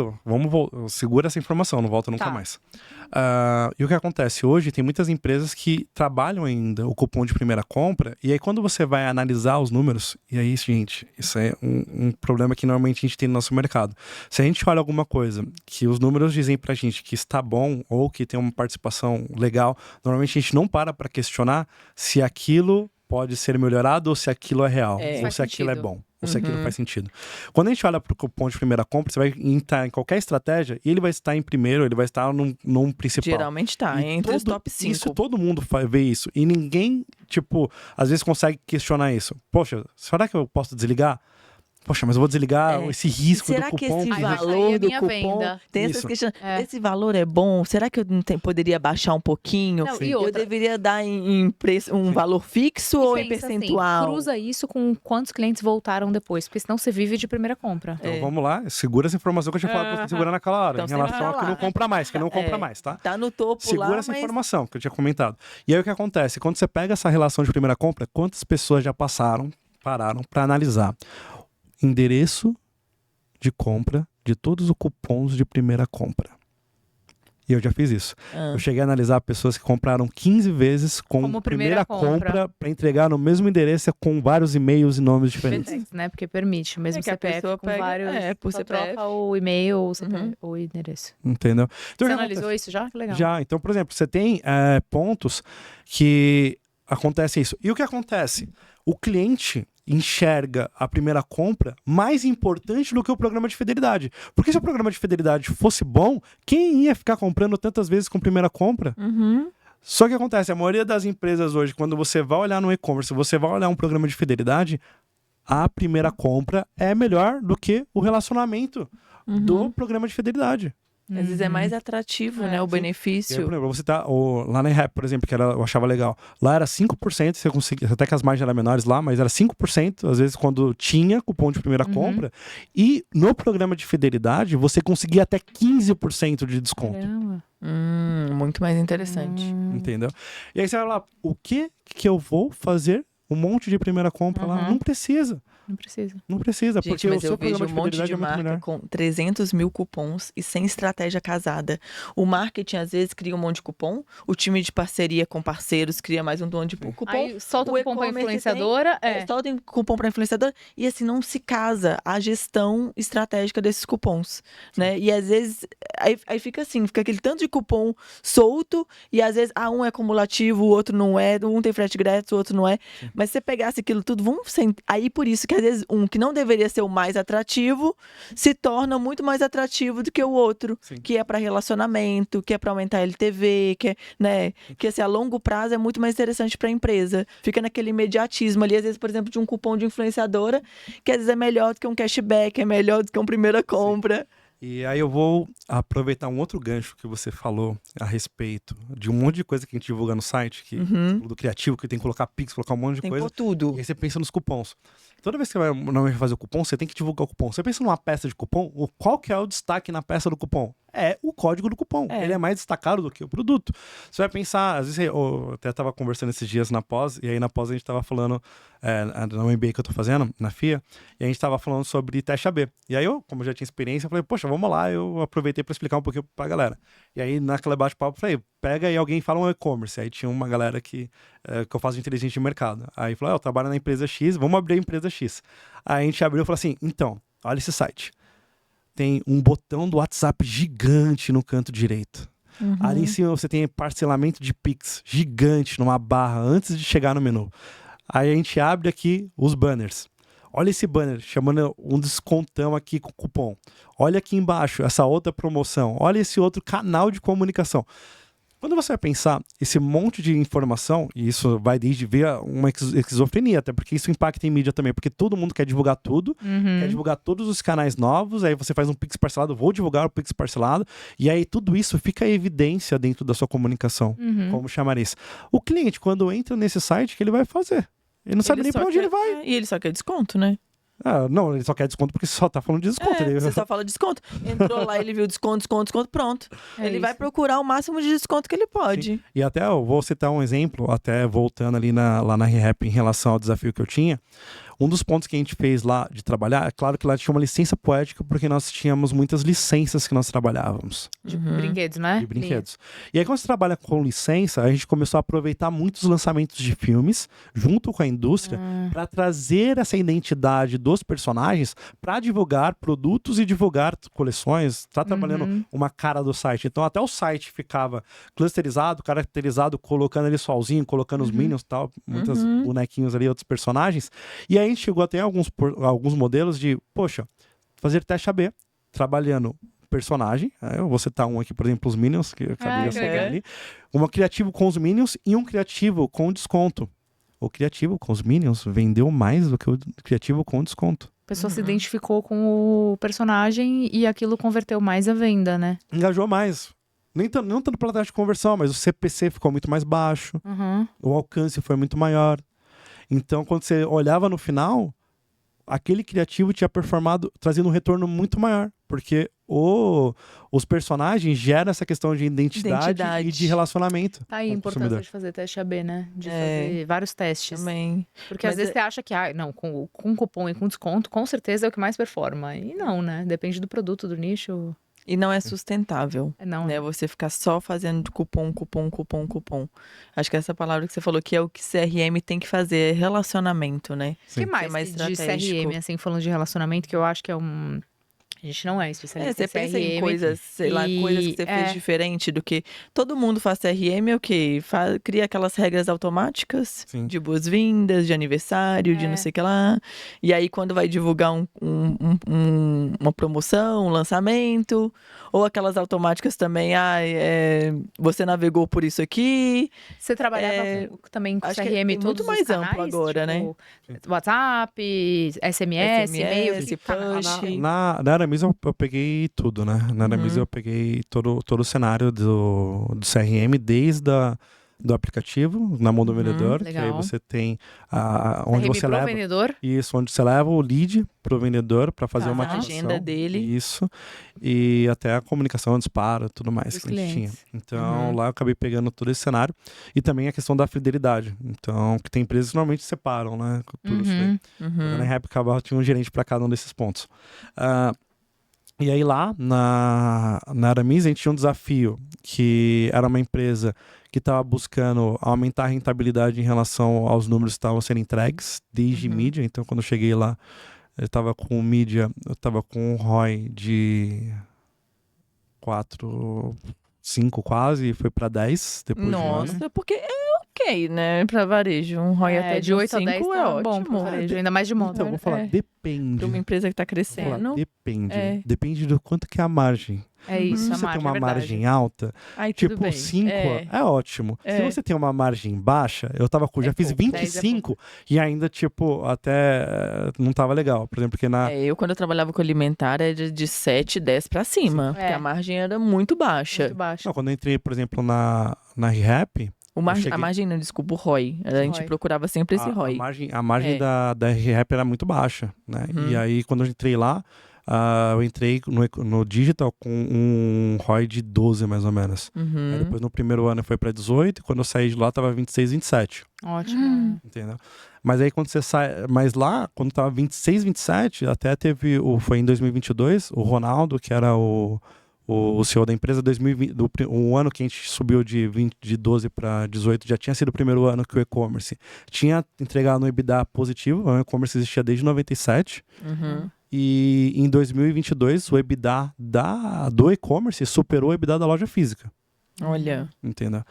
[SPEAKER 4] segura essa informação, não volta nunca mais. E o que acontece? Hoje tem muitas empresas que trabalham ainda o cupom de primeira compra, e aí quando você vai analisar os números, e aí, gente, isso é um problema que normalmente a gente tem no nosso mercado. Se a gente olha alguma coisa que os números dizem pra gente que está bom, ou que tem uma participação legal, normalmente a gente não para questionar se aquilo pode ser melhorado ou se aquilo é real, ou se aquilo é bom, ou se aquilo faz sentido. Quando a gente olha para o cupom de primeira compra, você vai entrar em qualquer estratégia e ele vai estar em primeiro, ele vai estar num principal.
[SPEAKER 2] Geralmente tá, entre os top 5.
[SPEAKER 4] Isso, todo mundo vê isso. E ninguém, às vezes consegue questionar isso. Poxa, será que eu posso desligar? Poxa, mas eu vou desligar esse risco do cupom.
[SPEAKER 2] Será que esse valor do cupom
[SPEAKER 3] venda.
[SPEAKER 2] tem essas questões? Esse valor é bom? Será que eu poderia baixar um pouquinho?
[SPEAKER 3] Não, e outra,
[SPEAKER 2] eu deveria dar em preço, um valor fixo ou em percentual?
[SPEAKER 3] Assim, cruza isso com quantos clientes voltaram depois, porque senão você vive de primeira compra.
[SPEAKER 4] Então vamos lá, segura essa informação que eu tinha falado pra você segurar naquela hora,
[SPEAKER 2] então,
[SPEAKER 4] em relação a que não compra mais, tá?
[SPEAKER 2] Tá no topo
[SPEAKER 4] segura essa informação que eu tinha comentado. E aí o que acontece? Quando você pega essa relação de primeira compra, quantas pessoas já pararam para analisar endereço de compra de todos os cupons de primeira compra. E eu já fiz isso. Eu cheguei a analisar pessoas que compraram 15 vezes como primeira compra para entregar no mesmo endereço com vários e-mails e nomes diferentes.
[SPEAKER 3] Né? Porque permite, o mesmo CPF com vários...
[SPEAKER 2] por CPF.
[SPEAKER 3] Troca o e-mail, o endereço.
[SPEAKER 4] Entendeu? Então,
[SPEAKER 3] você analisou isso já? Que legal.
[SPEAKER 4] Já. Então, por exemplo, você tem pontos que acontece isso. E o que acontece? O cliente enxerga a primeira compra mais importante do que o programa de fidelidade. Porque se o programa de fidelidade fosse bom, quem ia ficar comprando tantas vezes com primeira compra? Só que acontece, a maioria das empresas hoje, quando você vai olhar no e-commerce, você vai olhar um programa de fidelidade, a primeira compra é melhor do que o relacionamento do programa de fidelidade.
[SPEAKER 2] Às vezes é mais atrativo, né? O
[SPEAKER 4] Sim.
[SPEAKER 2] benefício.
[SPEAKER 4] E aí, por exemplo, você tá lá na ReHap, por exemplo, que eu achava legal. Lá era 5%, você conseguia, até que as margens eram menores lá, mas era 5%, às vezes, quando tinha cupom de primeira compra. E no programa de fidelidade, você conseguia até 15% de desconto.
[SPEAKER 3] Caramba.
[SPEAKER 2] Muito mais interessante.
[SPEAKER 4] Entendeu? E aí você vai lá, o que eu vou fazer um monte de primeira compra lá? Não precisa.
[SPEAKER 3] Não precisa.
[SPEAKER 4] Não precisa,
[SPEAKER 2] Gente,
[SPEAKER 4] porque
[SPEAKER 2] mas
[SPEAKER 4] o seu
[SPEAKER 2] eu vejo
[SPEAKER 4] programa
[SPEAKER 2] um monte
[SPEAKER 4] fidelidade
[SPEAKER 2] de
[SPEAKER 4] é muito
[SPEAKER 2] marca
[SPEAKER 4] melhor.
[SPEAKER 2] com 300 mil cupons e sem estratégia casada. O marketing, às vezes, cria um monte de cupom. O time de parceria com parceiros cria mais um monte de cupom.
[SPEAKER 3] Aí solta o cupom pra
[SPEAKER 2] e-commerce
[SPEAKER 3] influenciadora.
[SPEAKER 2] solta um cupom para influenciadora. E assim, não se casa a gestão estratégica desses cupons, né? E às vezes, aí fica assim, fica aquele tanto de cupom solto e às vezes, um é acumulativo, o outro não é. Um tem frete grátis, o outro não é. Mas se você pegasse aquilo tudo, aí por isso que às vezes que não deveria ser o mais atrativo, se torna muito mais atrativo do que o outro, que é para relacionamento, que é para aumentar a LTV, que é, né, que assim, a longo prazo é muito mais interessante para a empresa. Fica naquele imediatismo ali, às vezes, por exemplo, de um cupom de influenciadora, que às vezes é melhor do que um cashback, é melhor do que uma primeira compra.
[SPEAKER 4] E aí eu vou aproveitar um outro gancho que você falou a respeito de um monte de coisa que a gente divulga no site, que do criativo, que tem que colocar Pix, colocar um monte de
[SPEAKER 2] Tem
[SPEAKER 4] coisa.
[SPEAKER 2] por tudo.
[SPEAKER 4] E aí você pensa nos cupons. Toda vez que você vai fazer o cupom, você tem que divulgar o cupom. Você pensa numa peça de cupom, qual que é o destaque na peça do cupom? É o código do cupom. Ele é mais destacado do que o produto. Você vai pensar, às vezes eu até estava conversando esses dias na pós, e aí na pós a gente estava falando, no MBA que eu tô fazendo, na FIA, e a gente estava falando sobre teste AB. E aí eu, como já tinha experiência, eu falei, poxa, vamos lá, eu aproveitei para explicar um pouquinho pra galera. E aí naquela bate-papo eu falei, pega aí alguém e fala um e-commerce. Aí tinha uma galera que eu faço de inteligência de mercado. Aí falou, eu trabalho na empresa X, vamos abrir a empresa X. Aí a gente abriu e falou assim, então, olha esse site. Tem um botão do WhatsApp gigante no canto direito. Ali em cima você tem parcelamento de Pix gigante numa barra antes de chegar no menu. Aí a gente abre aqui os banners. Olha esse banner chamando um descontão aqui com cupom. Olha aqui embaixo essa outra promoção. Olha esse outro canal de comunicação. Quando você vai pensar esse monte de informação, e isso vai desde ver uma esquizofrenia, até porque isso impacta em mídia também, porque todo mundo quer divulgar tudo, quer divulgar todos os canais novos, aí você faz um Pix parcelado, vou divulgar o Pix parcelado, e aí tudo isso fica em evidência dentro da sua comunicação, como chamar isso. O cliente, quando entra nesse site, o que ele vai fazer? Ele não sabe nem pra onde ele vai.
[SPEAKER 2] E ele só quer desconto, né?
[SPEAKER 4] Não, ele só quer desconto porque só tá falando de desconto.
[SPEAKER 2] Você só fala desconto. Entrou lá, ele viu desconto, pronto. Ele vai procurar o máximo de desconto que ele pode.
[SPEAKER 4] Sim. E até eu vou citar um exemplo, até voltando ali lá na ReHap em relação ao desafio que eu tinha. Um dos pontos que a gente fez lá de trabalhar, é claro que lá tinha uma licença poética, porque nós tínhamos muitas licenças que nós trabalhávamos.
[SPEAKER 3] De brinquedos, né?
[SPEAKER 4] De brinquedos. E aí, quando você trabalha com licença, a gente começou a aproveitar muitos lançamentos de filmes, junto com a indústria, para trazer essa identidade dos personagens para divulgar produtos e divulgar coleções. Tá trabalhando uma cara do site. Então, até o site ficava clusterizado, caracterizado, colocando ali solzinho, colocando os Minions e tal, muitos bonequinhos ali, outros personagens. E aí, a gente chegou até alguns modelos de, poxa, fazer teste AB, trabalhando personagem. Eu vou citar um aqui, por exemplo, os Minions, que eu acabei de citar ali. Um criativo com os Minions e um criativo com desconto. O criativo com os Minions vendeu mais do que o criativo com desconto.
[SPEAKER 3] A pessoa se identificou com o personagem e aquilo converteu mais a venda, né?
[SPEAKER 4] Engajou mais. Não tanto pela taxa de conversão, mas o CPC ficou muito mais baixo. O alcance foi muito maior. Então, quando você olhava no final, aquele criativo tinha performado, trazendo um retorno muito maior. Porque os personagens geram essa questão de identidade e de relacionamento.
[SPEAKER 3] Tá aí a importância de fazer teste AB, né? De fazer vários testes.
[SPEAKER 2] Também.
[SPEAKER 3] Porque às vezes você acha que, não, com cupom e com desconto, com certeza é o que mais performa. E não, né? Depende do produto, do nicho.
[SPEAKER 2] E não é sustentável.
[SPEAKER 3] Não,
[SPEAKER 2] né? Você ficar só fazendo cupom. Acho que essa palavra que você falou que é o que CRM tem que fazer, é relacionamento, né?
[SPEAKER 3] O que mais de CRM, assim, falando de relacionamento, que eu acho que é um... A gente não é especialista
[SPEAKER 2] Você
[SPEAKER 3] em CRM.
[SPEAKER 2] pensa em coisas, sei lá, coisas que você fez diferente do que... Todo mundo faz CRM, o quê? Cria aquelas regras automáticas de boas-vindas, de aniversário, de não sei o que lá. E aí, quando vai divulgar uma promoção, um lançamento, Ou aquelas automáticas também, você navegou por isso aqui.
[SPEAKER 3] Você trabalhava também com
[SPEAKER 2] acho que
[SPEAKER 3] CRM
[SPEAKER 2] é
[SPEAKER 3] todos
[SPEAKER 2] muito
[SPEAKER 3] os
[SPEAKER 2] mais
[SPEAKER 3] canais,
[SPEAKER 2] amplo agora,
[SPEAKER 3] tipo, WhatsApp, SMS, e-mail,
[SPEAKER 2] SMS,
[SPEAKER 3] que canal?
[SPEAKER 2] push.
[SPEAKER 4] Na Aramis eu peguei tudo, né? Na Aramis eu peguei todo o cenário do CRM, desde do aplicativo, na mão do vendedor, que aí
[SPEAKER 3] legal.
[SPEAKER 4] você tem onde
[SPEAKER 3] CRM
[SPEAKER 4] você
[SPEAKER 3] pro
[SPEAKER 4] leva...
[SPEAKER 3] vendedor?
[SPEAKER 4] Isso, onde você leva o lead pro vendedor para fazer uma
[SPEAKER 2] a
[SPEAKER 4] ativação.
[SPEAKER 2] agenda dele.
[SPEAKER 4] Isso. E até a comunicação, disparo, tudo mais
[SPEAKER 3] Dos
[SPEAKER 4] que a gente tinha.
[SPEAKER 3] clientes.
[SPEAKER 4] Então, lá eu acabei pegando todo esse cenário. E também a questão da fidelidade. Então, que tem empresas que normalmente separam, né? Tudo isso daí. Na Rap tinha um gerente para cada um desses pontos. E aí lá, na Aramis, a gente tinha um desafio, que era uma empresa que estava buscando aumentar a rentabilidade em relação aos números que estavam sendo entregues, desde mídia. Então, quando eu cheguei lá, eu estava com mídia, eu estava com um ROI de 4, 5 quase, e foi para 10 depois de um ano.
[SPEAKER 2] Nossa, porque ok, né? Pra varejo. Um ROI até
[SPEAKER 3] de 8 a
[SPEAKER 2] 5
[SPEAKER 3] 10
[SPEAKER 2] é
[SPEAKER 3] tá
[SPEAKER 2] ótimo.
[SPEAKER 3] bom pro varejo, ainda mais de moda.
[SPEAKER 4] Então, eu vou falar, depende.
[SPEAKER 2] Pra uma empresa que tá
[SPEAKER 4] Vou falar,
[SPEAKER 2] crescendo.
[SPEAKER 4] depende. Depende do quanto que é a margem.
[SPEAKER 3] É isso,
[SPEAKER 4] Se
[SPEAKER 3] a
[SPEAKER 4] você tem
[SPEAKER 3] margem,
[SPEAKER 4] uma
[SPEAKER 3] é verdade.
[SPEAKER 4] margem alta,
[SPEAKER 2] Aí, tudo
[SPEAKER 4] tipo
[SPEAKER 2] bem.
[SPEAKER 4] 5 é ótimo. Se você tem uma margem baixa, eu tava já fiz
[SPEAKER 3] pouco,
[SPEAKER 4] 25 e ainda, tipo, até não tava legal. Por exemplo, porque
[SPEAKER 2] eu quando eu trabalhava com alimentar era de 7, 10 pra cima. Porque a margem era muito baixa.
[SPEAKER 3] Muito baixo.
[SPEAKER 4] Não, quando eu entrei, por exemplo, na ReHap,
[SPEAKER 2] A margem, não, desculpa, o ROI. A gente procurava sempre esse ROI.
[SPEAKER 4] a margem da ReHap era muito baixa, né? E aí, quando eu entrei lá, eu entrei no digital com um ROI de 12, mais ou menos. Aí depois, no primeiro ano, foi para 18, e quando eu saí de lá, tava 26, 27.
[SPEAKER 3] Ótimo.
[SPEAKER 4] Entendeu? Mas aí, quando você sai... Mas lá, quando tava 26, 27, até teve... Foi em 2022, o Ronaldo, que era o CEO da empresa, 2020, o ano que a gente subiu de 12 para 18, já tinha sido o primeiro ano que o e-commerce tinha entregado no EBITDA positivo. O e-commerce existia desde 97. E em 2022, o EBITDA do e-commerce superou o EBITDA da loja física.
[SPEAKER 2] Olha.
[SPEAKER 4] Entendeu?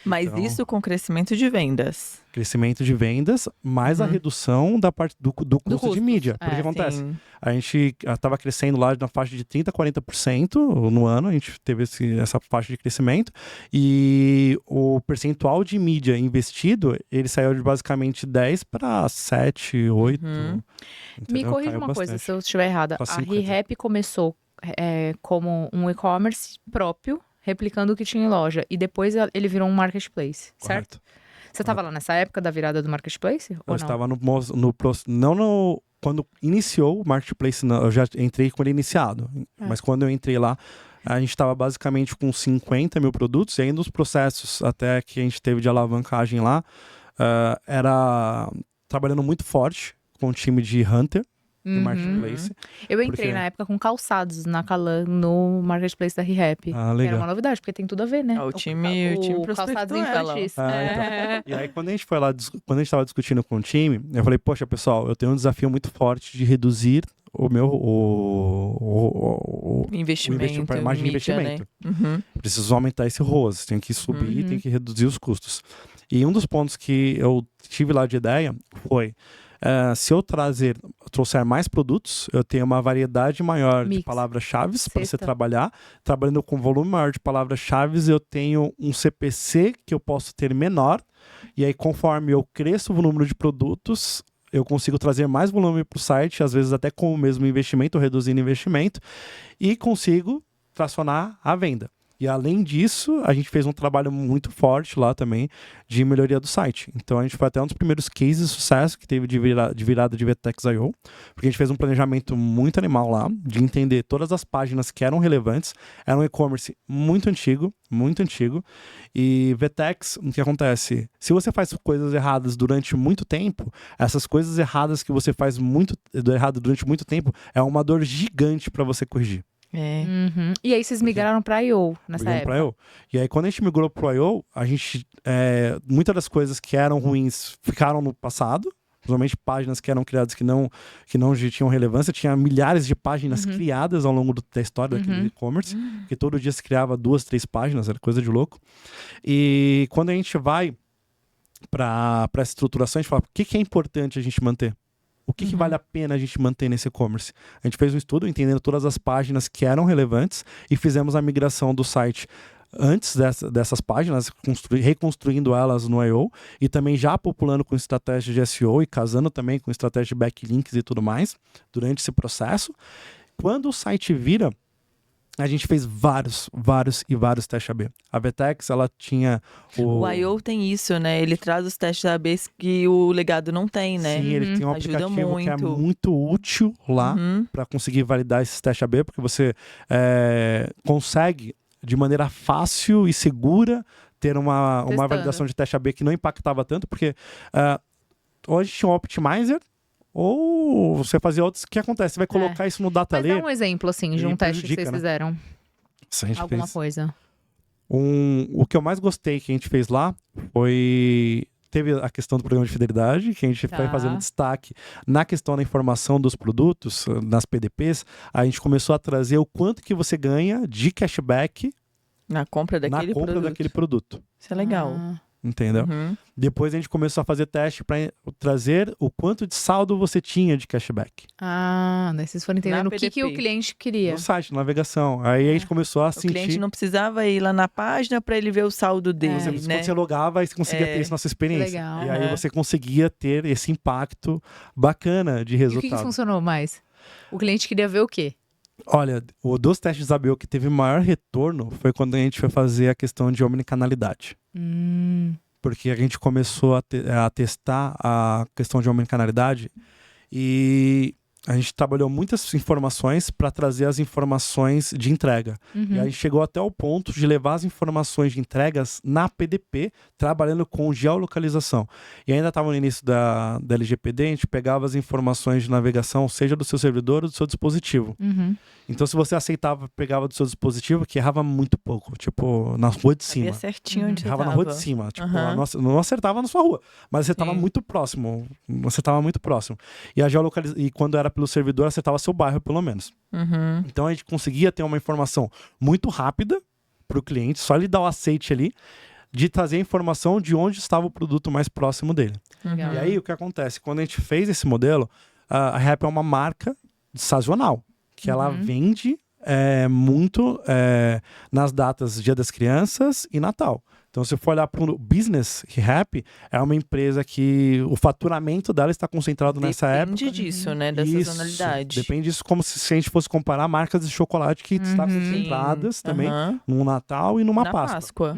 [SPEAKER 2] Mas
[SPEAKER 4] então,
[SPEAKER 2] isso com crescimento de vendas.
[SPEAKER 4] Crescimento de vendas, mais a redução da parte do custo de mídia. Porque o que acontece?
[SPEAKER 2] Sim.
[SPEAKER 4] A gente estava crescendo lá na faixa de 30%, 40% no ano, a gente teve essa faixa de crescimento, e o percentual de mídia investido, ele saiu de basicamente 10 para 7, 8.
[SPEAKER 3] Me corrija uma coisa se eu estiver errada. A ReHap começou como um e-commerce próprio, replicando o que tinha em loja, e depois ele virou um marketplace, certo?
[SPEAKER 4] Correto.
[SPEAKER 3] Você estava lá nessa época da virada do marketplace?
[SPEAKER 4] Eu estava quando iniciou o marketplace, eu já entrei com ele iniciado, mas quando eu entrei lá, a gente estava basicamente com 50 mil produtos, e ainda os processos até que a gente teve de alavancagem lá, era trabalhando muito forte com o time de Hunter, no marketplace.
[SPEAKER 3] Eu entrei na época com calçados na Calan, no marketplace da ReHap.
[SPEAKER 4] Legal.
[SPEAKER 3] Era uma novidade, porque tem tudo a ver, né?
[SPEAKER 2] O time
[SPEAKER 3] calçados infantis.
[SPEAKER 4] Então. E aí, quando a gente foi lá, quando a gente estava discutindo com o time, eu falei, poxa, pessoal, eu tenho um desafio muito forte de reduzir o meu
[SPEAKER 2] investimento,
[SPEAKER 4] a margem de investimento.
[SPEAKER 2] Né?
[SPEAKER 4] Preciso aumentar esse ROAS, tenho que subir, tenho que reduzir os custos. E um dos pontos que eu tive lá de ideia foi, se eu trouxer mais produtos, eu tenho uma variedade maior de palavras-chave para você trabalhar. Trabalhando com volume maior de palavras-chave, eu tenho um CPC que eu posso ter menor. E aí, conforme eu cresço o número de produtos, eu consigo trazer mais volume para o site, às vezes até com o mesmo investimento, reduzindo investimento, e consigo tracionar a venda. E além disso, a gente fez um trabalho muito forte lá também de melhoria do site. Então a gente foi até um dos primeiros cases de sucesso que teve de virada de Vetex.io, porque a gente fez um planejamento muito animal lá, de entender todas as páginas que eram relevantes. Era um e-commerce muito antigo, e Vetex, o que acontece? Se você faz coisas erradas durante muito tempo, essas coisas erradas que você faz durante muito tempo é uma dor gigante para você corrigir.
[SPEAKER 3] E aí vocês migraram para I.O. nessa época?
[SPEAKER 4] E aí quando a gente migrou para I.O., a gente, muitas das coisas que eram ruins ficaram no passado, principalmente páginas que eram criadas que não tinham relevância. Tinha milhares de páginas criadas ao longo da história daquele e-commerce, que todo dia se criava 2, 3 páginas, era coisa de louco. E quando a gente vai para essa estruturação, a gente fala, o que é importante a gente manter? O que vale a pena a gente manter nesse e-commerce? A gente fez um estudo entendendo todas as páginas que eram relevantes e fizemos a migração do site antes dessas páginas, reconstruindo elas no I/O e também já populando com estratégia de SEO e casando também com estratégia de backlinks e tudo mais durante esse processo. Quando o site vira, a gente fez vários testes AB. A Vetex, ela tinha
[SPEAKER 2] O I/O tem isso, né? Ele traz os testes AB que o legado não tem, né?
[SPEAKER 4] Sim, ele tem um
[SPEAKER 2] Ajuda
[SPEAKER 4] aplicativo que é
[SPEAKER 2] muito.
[SPEAKER 4] muito útil lá para conseguir validar esses testes AB, porque você consegue, de maneira fácil e segura, ter uma validação de teste AB que não impactava tanto, porque hoje tinha um Optimizer, ou você fazia outros. O que acontece? Você vai colocar isso no data
[SPEAKER 3] Mas
[SPEAKER 4] layer.
[SPEAKER 3] dá um exemplo, assim, de um teste que vocês fizeram.
[SPEAKER 4] Isso a gente
[SPEAKER 3] Alguma
[SPEAKER 4] fez.
[SPEAKER 3] coisa.
[SPEAKER 4] O que eu mais gostei que a gente fez lá foi... Teve a questão do programa de fidelidade, que a gente foi fazendo destaque na questão da informação dos produtos, nas PDPs. A gente começou a trazer o quanto que você ganha de cashback
[SPEAKER 2] na compra daquele
[SPEAKER 4] produto.
[SPEAKER 2] Isso é legal.
[SPEAKER 4] Entendeu? Depois a gente começou a fazer teste para trazer o quanto de saldo você tinha de cashback.
[SPEAKER 3] Daí vocês foram entendendo o que o cliente queria.
[SPEAKER 4] No site, na navegação. Aí a gente começou a sentir...
[SPEAKER 2] O cliente não precisava ir lá na página para ele ver o saldo dele, né?
[SPEAKER 4] Quando você logava, você conseguia ter isso na sua experiência.
[SPEAKER 3] Legal.
[SPEAKER 4] E aí você conseguia ter esse impacto bacana de resultado.
[SPEAKER 3] E o que funcionou mais? O cliente queria ver o quê?
[SPEAKER 4] Olha, dos testes ABO que teve maior retorno foi quando a gente foi fazer a questão de omnicanalidade. Porque a gente começou a testar a questão de omnicanalidade e a gente trabalhou muitas informações para trazer as informações de entrega. E aí chegou até o ponto de levar as informações de entregas na PDP, trabalhando com geolocalização. E ainda estava no início da LGPD, a gente pegava as informações de navegação, seja do seu servidor ou do seu dispositivo. Então, se você aceitava, pegava do seu dispositivo, que errava muito pouco, tipo, na rua de cima.
[SPEAKER 2] Sabia certinho onde
[SPEAKER 4] Errava na rua de cima. Tipo, não acertava na sua rua, mas você estava muito próximo. E a e quando era pelo servidor, acertava seu bairro, pelo menos. Então, a gente conseguia ter uma informação muito rápida para o cliente, só ele dar o aceite ali, de trazer a informação de onde estava o produto mais próximo dele. E aí, o que acontece? Quando a gente fez esse modelo, a Rap é uma marca sazonal, que ela vende muito nas datas Dia das Crianças e Natal. Então, se for olhar para o business, Rap é uma empresa que o faturamento dela está concentrado nessa época.
[SPEAKER 2] Depende disso, né? Da sazonalidade.
[SPEAKER 4] Depende disso, como se a gente fosse comparar marcas de chocolate que estão concentradas também no Natal e numa Páscoa.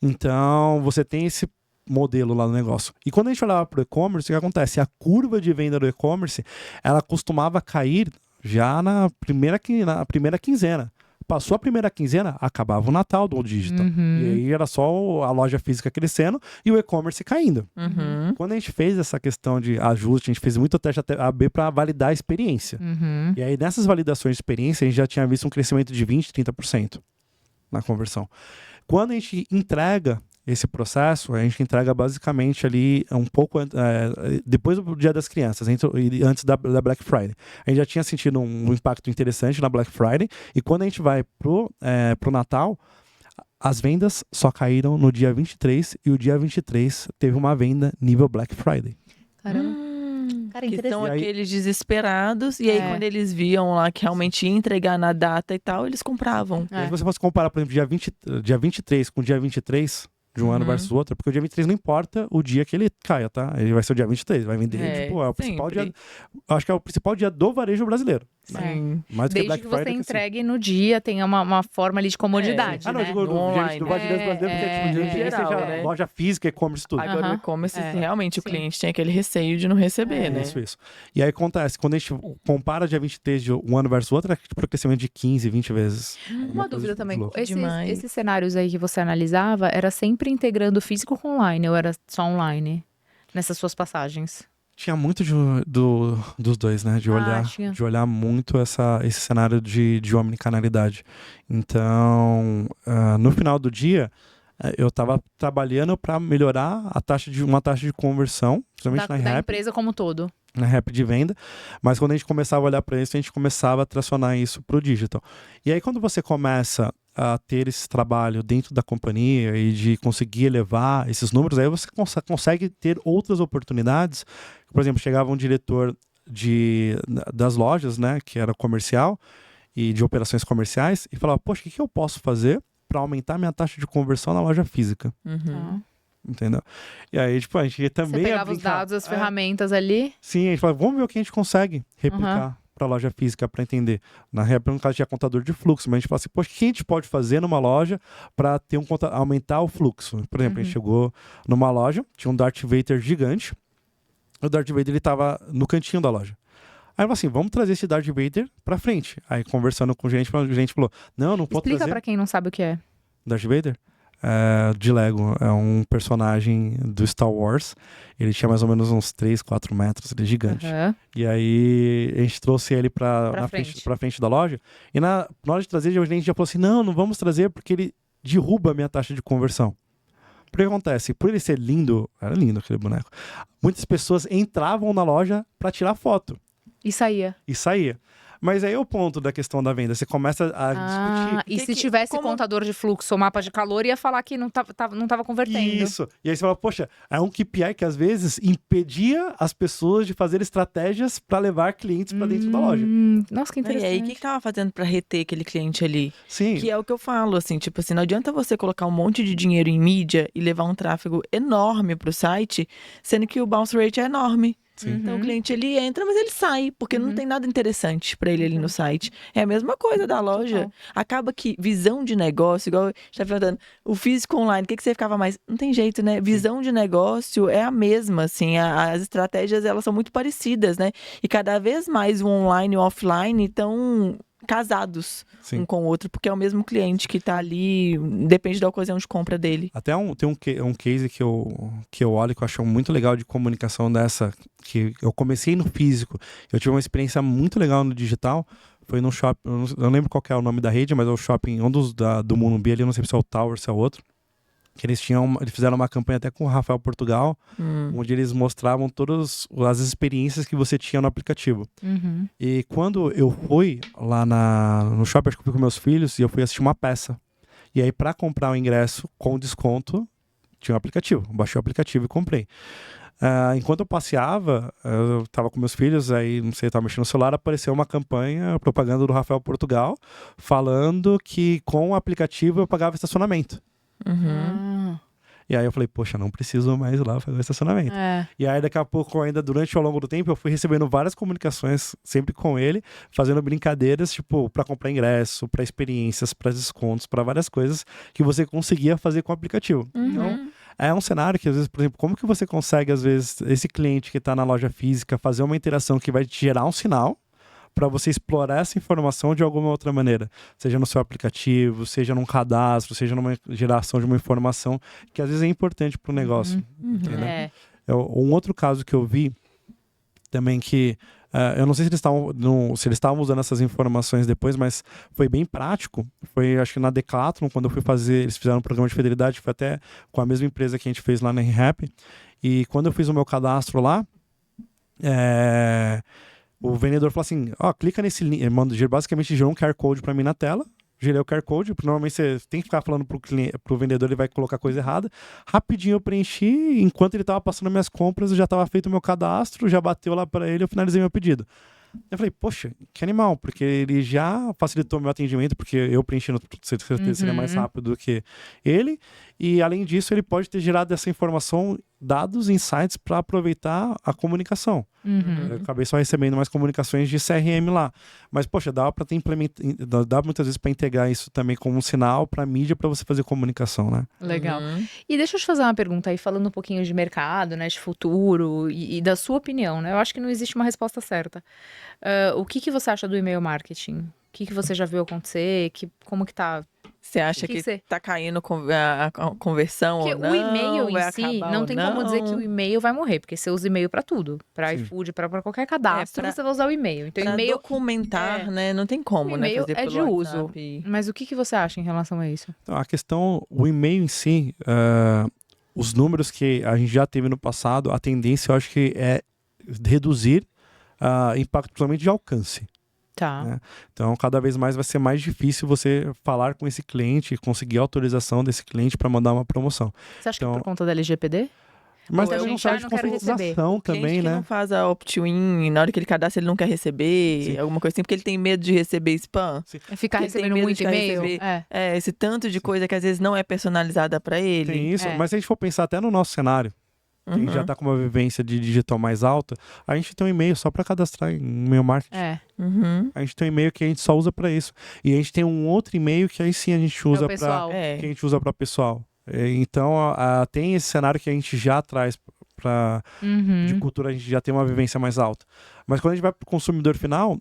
[SPEAKER 4] Então, você tem esse modelo lá no negócio. E quando a gente olhava para o e-commerce, o que acontece? A curva de venda do e-commerce, ela costumava cair já na primeira quinzena. Passou a primeira quinzena, acabava o Natal do digital. E aí era só a loja física crescendo e o e-commerce caindo. Quando a gente fez essa questão de ajuste, a gente fez muito teste AB para validar a experiência. E aí nessas validações de experiência, a gente já tinha visto um crescimento de 20%, 30% na conversão. Quando a gente entrega esse processo, a gente entrega basicamente ali um pouco depois do Dia das Crianças, antes da Black Friday. A gente já tinha sentido um impacto interessante na Black Friday, e quando a gente vai pro Natal, as vendas só caíram no dia 23, e o dia 23 teve uma venda nível Black Friday.
[SPEAKER 3] Caramba. Cara,
[SPEAKER 2] que são
[SPEAKER 4] aí,
[SPEAKER 2] aqueles desesperados, e aí quando eles viam lá que realmente ia entregar na data e tal, eles compravam.
[SPEAKER 4] Se você fosse comparar, por exemplo, dia 23 com dia 23 de um ano versus o outro, porque o dia 23 não importa o dia que ele caia, tá? Ele vai ser o dia 23, vai vender, é o principal dia, acho que é o principal dia do varejo brasileiro.
[SPEAKER 3] Sim.
[SPEAKER 4] Né? Mais do
[SPEAKER 3] Desde que você entregue no dia, tem uma forma ali de comodidade,
[SPEAKER 4] né?
[SPEAKER 3] Não,
[SPEAKER 4] digo do varejo brasileiro, porque
[SPEAKER 2] geral,
[SPEAKER 4] seja
[SPEAKER 2] né?
[SPEAKER 4] loja física, e-commerce, tudo.
[SPEAKER 2] Agora o e-commerce, realmente, o cliente tem aquele receio de não receber, né?
[SPEAKER 4] Isso. E aí acontece, quando a gente compara dia 23 de um ano versus o outro, é tipo um crescimento de 15, 20 vezes.
[SPEAKER 3] Uma dúvida também, esses cenários aí que você analisava, era sempre integrando físico com online, ou era só online, nessas suas passagens?
[SPEAKER 4] Tinha muito dos dois, né? De olhar muito esse cenário de omnicanalidade. Então, no final do dia, eu estava trabalhando para melhorar uma taxa de conversão, principalmente na
[SPEAKER 3] empresa como um todo.
[SPEAKER 4] na rap de venda, mas quando a gente começava a olhar para isso, a gente começava a tracionar isso para o digital. E aí quando você começa a ter esse trabalho dentro da companhia e de conseguir elevar esses números, aí você consegue ter outras oportunidades. Por exemplo, chegava um diretor das lojas, né, que era comercial e de operações comerciais, e falava, poxa, o que eu posso fazer para aumentar minha taxa de conversão na loja física? Entendeu? E aí, tipo, a gente também...
[SPEAKER 3] Você pegava os dados, as ferramentas ali.
[SPEAKER 4] Sim, a gente falava, vamos ver o que a gente consegue replicar para a loja física para entender. Na real, no caso, tinha contador de fluxo, mas a gente falava assim, poxa, o que a gente pode fazer numa loja para ter aumentar o fluxo? Por exemplo, a gente chegou numa loja, tinha um Darth Vader gigante, o Darth Vader ele estava no cantinho da loja. Aí eu falei assim, vamos trazer esse Darth Vader pra frente. Aí conversando com gente, a gente falou, não pode trazer.
[SPEAKER 3] Explica pra quem não sabe o que é.
[SPEAKER 4] Darth Vader? De Lego, é um personagem do Star Wars. Ele tinha mais ou menos uns 3, 4 metros, ele é gigante. E aí a gente trouxe ele pra frente da loja. E na hora de trazer, a gente já falou assim, não vamos trazer porque ele derruba a minha taxa de conversão. Porque o que acontece? Por ele ser lindo, era lindo aquele boneco, muitas pessoas entravam na loja pra tirar foto.
[SPEAKER 3] E saía.
[SPEAKER 4] Mas aí é o ponto da questão da venda. Você começa a discutir.
[SPEAKER 3] E se tivesse contador de fluxo ou mapa de calor, ia falar que não tava convertendo.
[SPEAKER 4] Isso. E aí você fala, poxa, é um KPI que às vezes impedia as pessoas de fazer estratégias para levar clientes para dentro da loja.
[SPEAKER 3] Nossa, que interessante.
[SPEAKER 2] E aí, o que tava fazendo para reter aquele cliente ali?
[SPEAKER 4] Sim.
[SPEAKER 2] Que é o que eu falo, assim, tipo assim, não adianta você colocar um monte de dinheiro em mídia e levar um tráfego enorme pro site, sendo que o bounce rate é enorme. Então o cliente ele entra, mas ele sai, porque não tem nada interessante para ele ali no site. É a mesma coisa da loja. Acaba que visão de negócio, igual a gente tá falando, o físico online, o que você ficava mais? Não tem jeito, né? Visão de negócio é a mesma, assim, as estratégias elas são muito parecidas, né? E cada vez mais o online e o offline estão casados um com o outro, porque é o mesmo cliente que tá ali, depende da ocasião de compra dele.
[SPEAKER 4] Até tem um case que eu olho que eu acho muito legal de comunicação dessa, que eu comecei no físico, eu tive uma experiência muito legal no digital, foi num shopping, eu não lembro qual que é o nome da rede, mas é o shopping, um do Morumbi ali, eu não sei se é o Tower, se é o outro, que eles fizeram uma campanha até com o Rafael Portugal, onde eles mostravam todas as experiências que você tinha no aplicativo. E quando eu fui lá no shopping, acho que eu fui com meus filhos, e eu fui assistir uma peça. E aí, para comprar o ingresso com desconto, tinha um aplicativo. Eu baixei o aplicativo e comprei. Enquanto eu passeava, eu tava com meus filhos, aí, não sei, eu tava mexendo no celular, apareceu uma campanha, propaganda do Rafael Portugal, falando que com o aplicativo eu pagava estacionamento. E aí eu falei, poxa, não preciso mais ir lá fazer o estacionamento. E aí daqui a pouco, ainda durante ao longo do tempo, eu fui recebendo várias comunicações, sempre com ele, fazendo brincadeiras, tipo, para comprar ingresso, para experiências, para descontos, para várias coisas que você conseguia fazer com o aplicativo. Então, é um cenário que, às vezes, por exemplo, como que você consegue, às vezes, esse cliente que está na loja física, fazer uma interação que vai te gerar um sinal para você explorar essa informação de alguma outra maneira, seja no seu aplicativo, seja num cadastro, seja numa geração de uma informação que às vezes é importante para o negócio. Um outro caso que eu vi também que eu não sei se eles estavam usando essas informações depois, mas foi bem prático. Foi, acho que na Decathlon, quando eu fui fazer, eles fizeram um programa de fidelidade, foi até com a mesma empresa que a gente fez lá na ReHap. E quando eu fiz o meu cadastro lá, o vendedor falou assim, clica nesse link, basicamente gerou um QR Code para mim na tela, gerei o QR Code, porque normalmente você tem que ficar falando pro vendedor, ele vai colocar coisa errada. Rapidinho eu preenchi, enquanto ele estava passando minhas compras, eu já estava feito o meu cadastro, já bateu lá para ele, eu finalizei meu pedido. Eu falei, poxa, que animal, porque ele já facilitou meu atendimento, porque eu preenchendo seria mais rápido do que ele, e além disso ele pode ter gerado essa informação, dados, insights para aproveitar a comunicação. Eu acabei só recebendo mais comunicações de CRM lá, mas poxa, dá muitas vezes para integrar isso também como um sinal para mídia, para você fazer comunicação, né?
[SPEAKER 3] Legal. E deixa eu te fazer uma pergunta aí, falando um pouquinho de mercado, né, de futuro e da sua opinião, né? Eu acho que não existe uma resposta certa. O que você acha do e-mail marketing? O que você já viu acontecer? Como que tá?
[SPEAKER 2] Você acha que tá caindo a conversão
[SPEAKER 3] porque
[SPEAKER 2] ou não?
[SPEAKER 3] O e-mail em si, não tem como dizer que o e-mail vai morrer, porque você usa e-mail para tudo, para iFood, para qualquer cadastro, você vai usar o e-mail. Então,
[SPEAKER 2] pra
[SPEAKER 3] e-mail
[SPEAKER 2] documentar, né? Não tem como, né?
[SPEAKER 3] E-mail é de uso. Mas o que você acha em relação a isso?
[SPEAKER 4] Então, a questão, o e-mail em si, os números que a gente já teve no passado, a tendência eu acho que é reduzir impacto principalmente de alcance.
[SPEAKER 3] Tá.
[SPEAKER 4] Né? Então, cada vez mais vai ser mais difícil você falar com esse cliente, conseguir a autorização desse cliente para mandar uma promoção.
[SPEAKER 3] Você acha que
[SPEAKER 4] Então,
[SPEAKER 3] por conta da LGPD?
[SPEAKER 4] Mas
[SPEAKER 3] Ou
[SPEAKER 4] tem um
[SPEAKER 3] gente,
[SPEAKER 4] site de
[SPEAKER 3] não quero receber.
[SPEAKER 4] conscientização também,
[SPEAKER 2] Cliente que
[SPEAKER 4] né?
[SPEAKER 2] não faz a opt-in, na hora que ele cadastra, ele não quer receber,
[SPEAKER 4] Sim.
[SPEAKER 2] alguma coisa assim, porque ele tem medo de receber spam.
[SPEAKER 3] É ficar
[SPEAKER 2] Porque tem
[SPEAKER 3] recebendo
[SPEAKER 2] medo
[SPEAKER 3] muito
[SPEAKER 2] de ficar
[SPEAKER 3] e-mail?
[SPEAKER 2] receber- Esse tanto de coisa que às vezes não é personalizada para ele.
[SPEAKER 4] Tem isso,
[SPEAKER 3] É.
[SPEAKER 4] mas se a gente for pensar até no nosso cenário, quem já está com uma vivência de digital mais alta, a gente tem um e-mail só para cadastrar em e-mail marketing.
[SPEAKER 2] Uhum.
[SPEAKER 4] A gente tem um e-mail que a gente só usa para isso. E a gente tem um outro e-mail que aí sim a gente
[SPEAKER 3] É
[SPEAKER 4] usa
[SPEAKER 3] o pessoal.
[SPEAKER 2] É.
[SPEAKER 4] que a gente usa para pessoal. Então, tem esse cenário que a gente já traz para de cultura, a gente já tem uma vivência mais alta. Mas quando a gente vai para o consumidor final,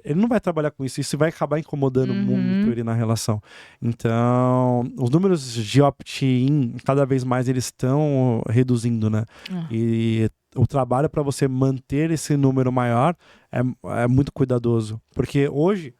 [SPEAKER 4] ele não vai trabalhar com isso. Isso vai acabar incomodando muito ele na relação. Então, os números de opt-in, cada vez mais eles estão reduzindo, né? E o trabalho para você manter esse número maior é muito cuidadoso. Porque hoje,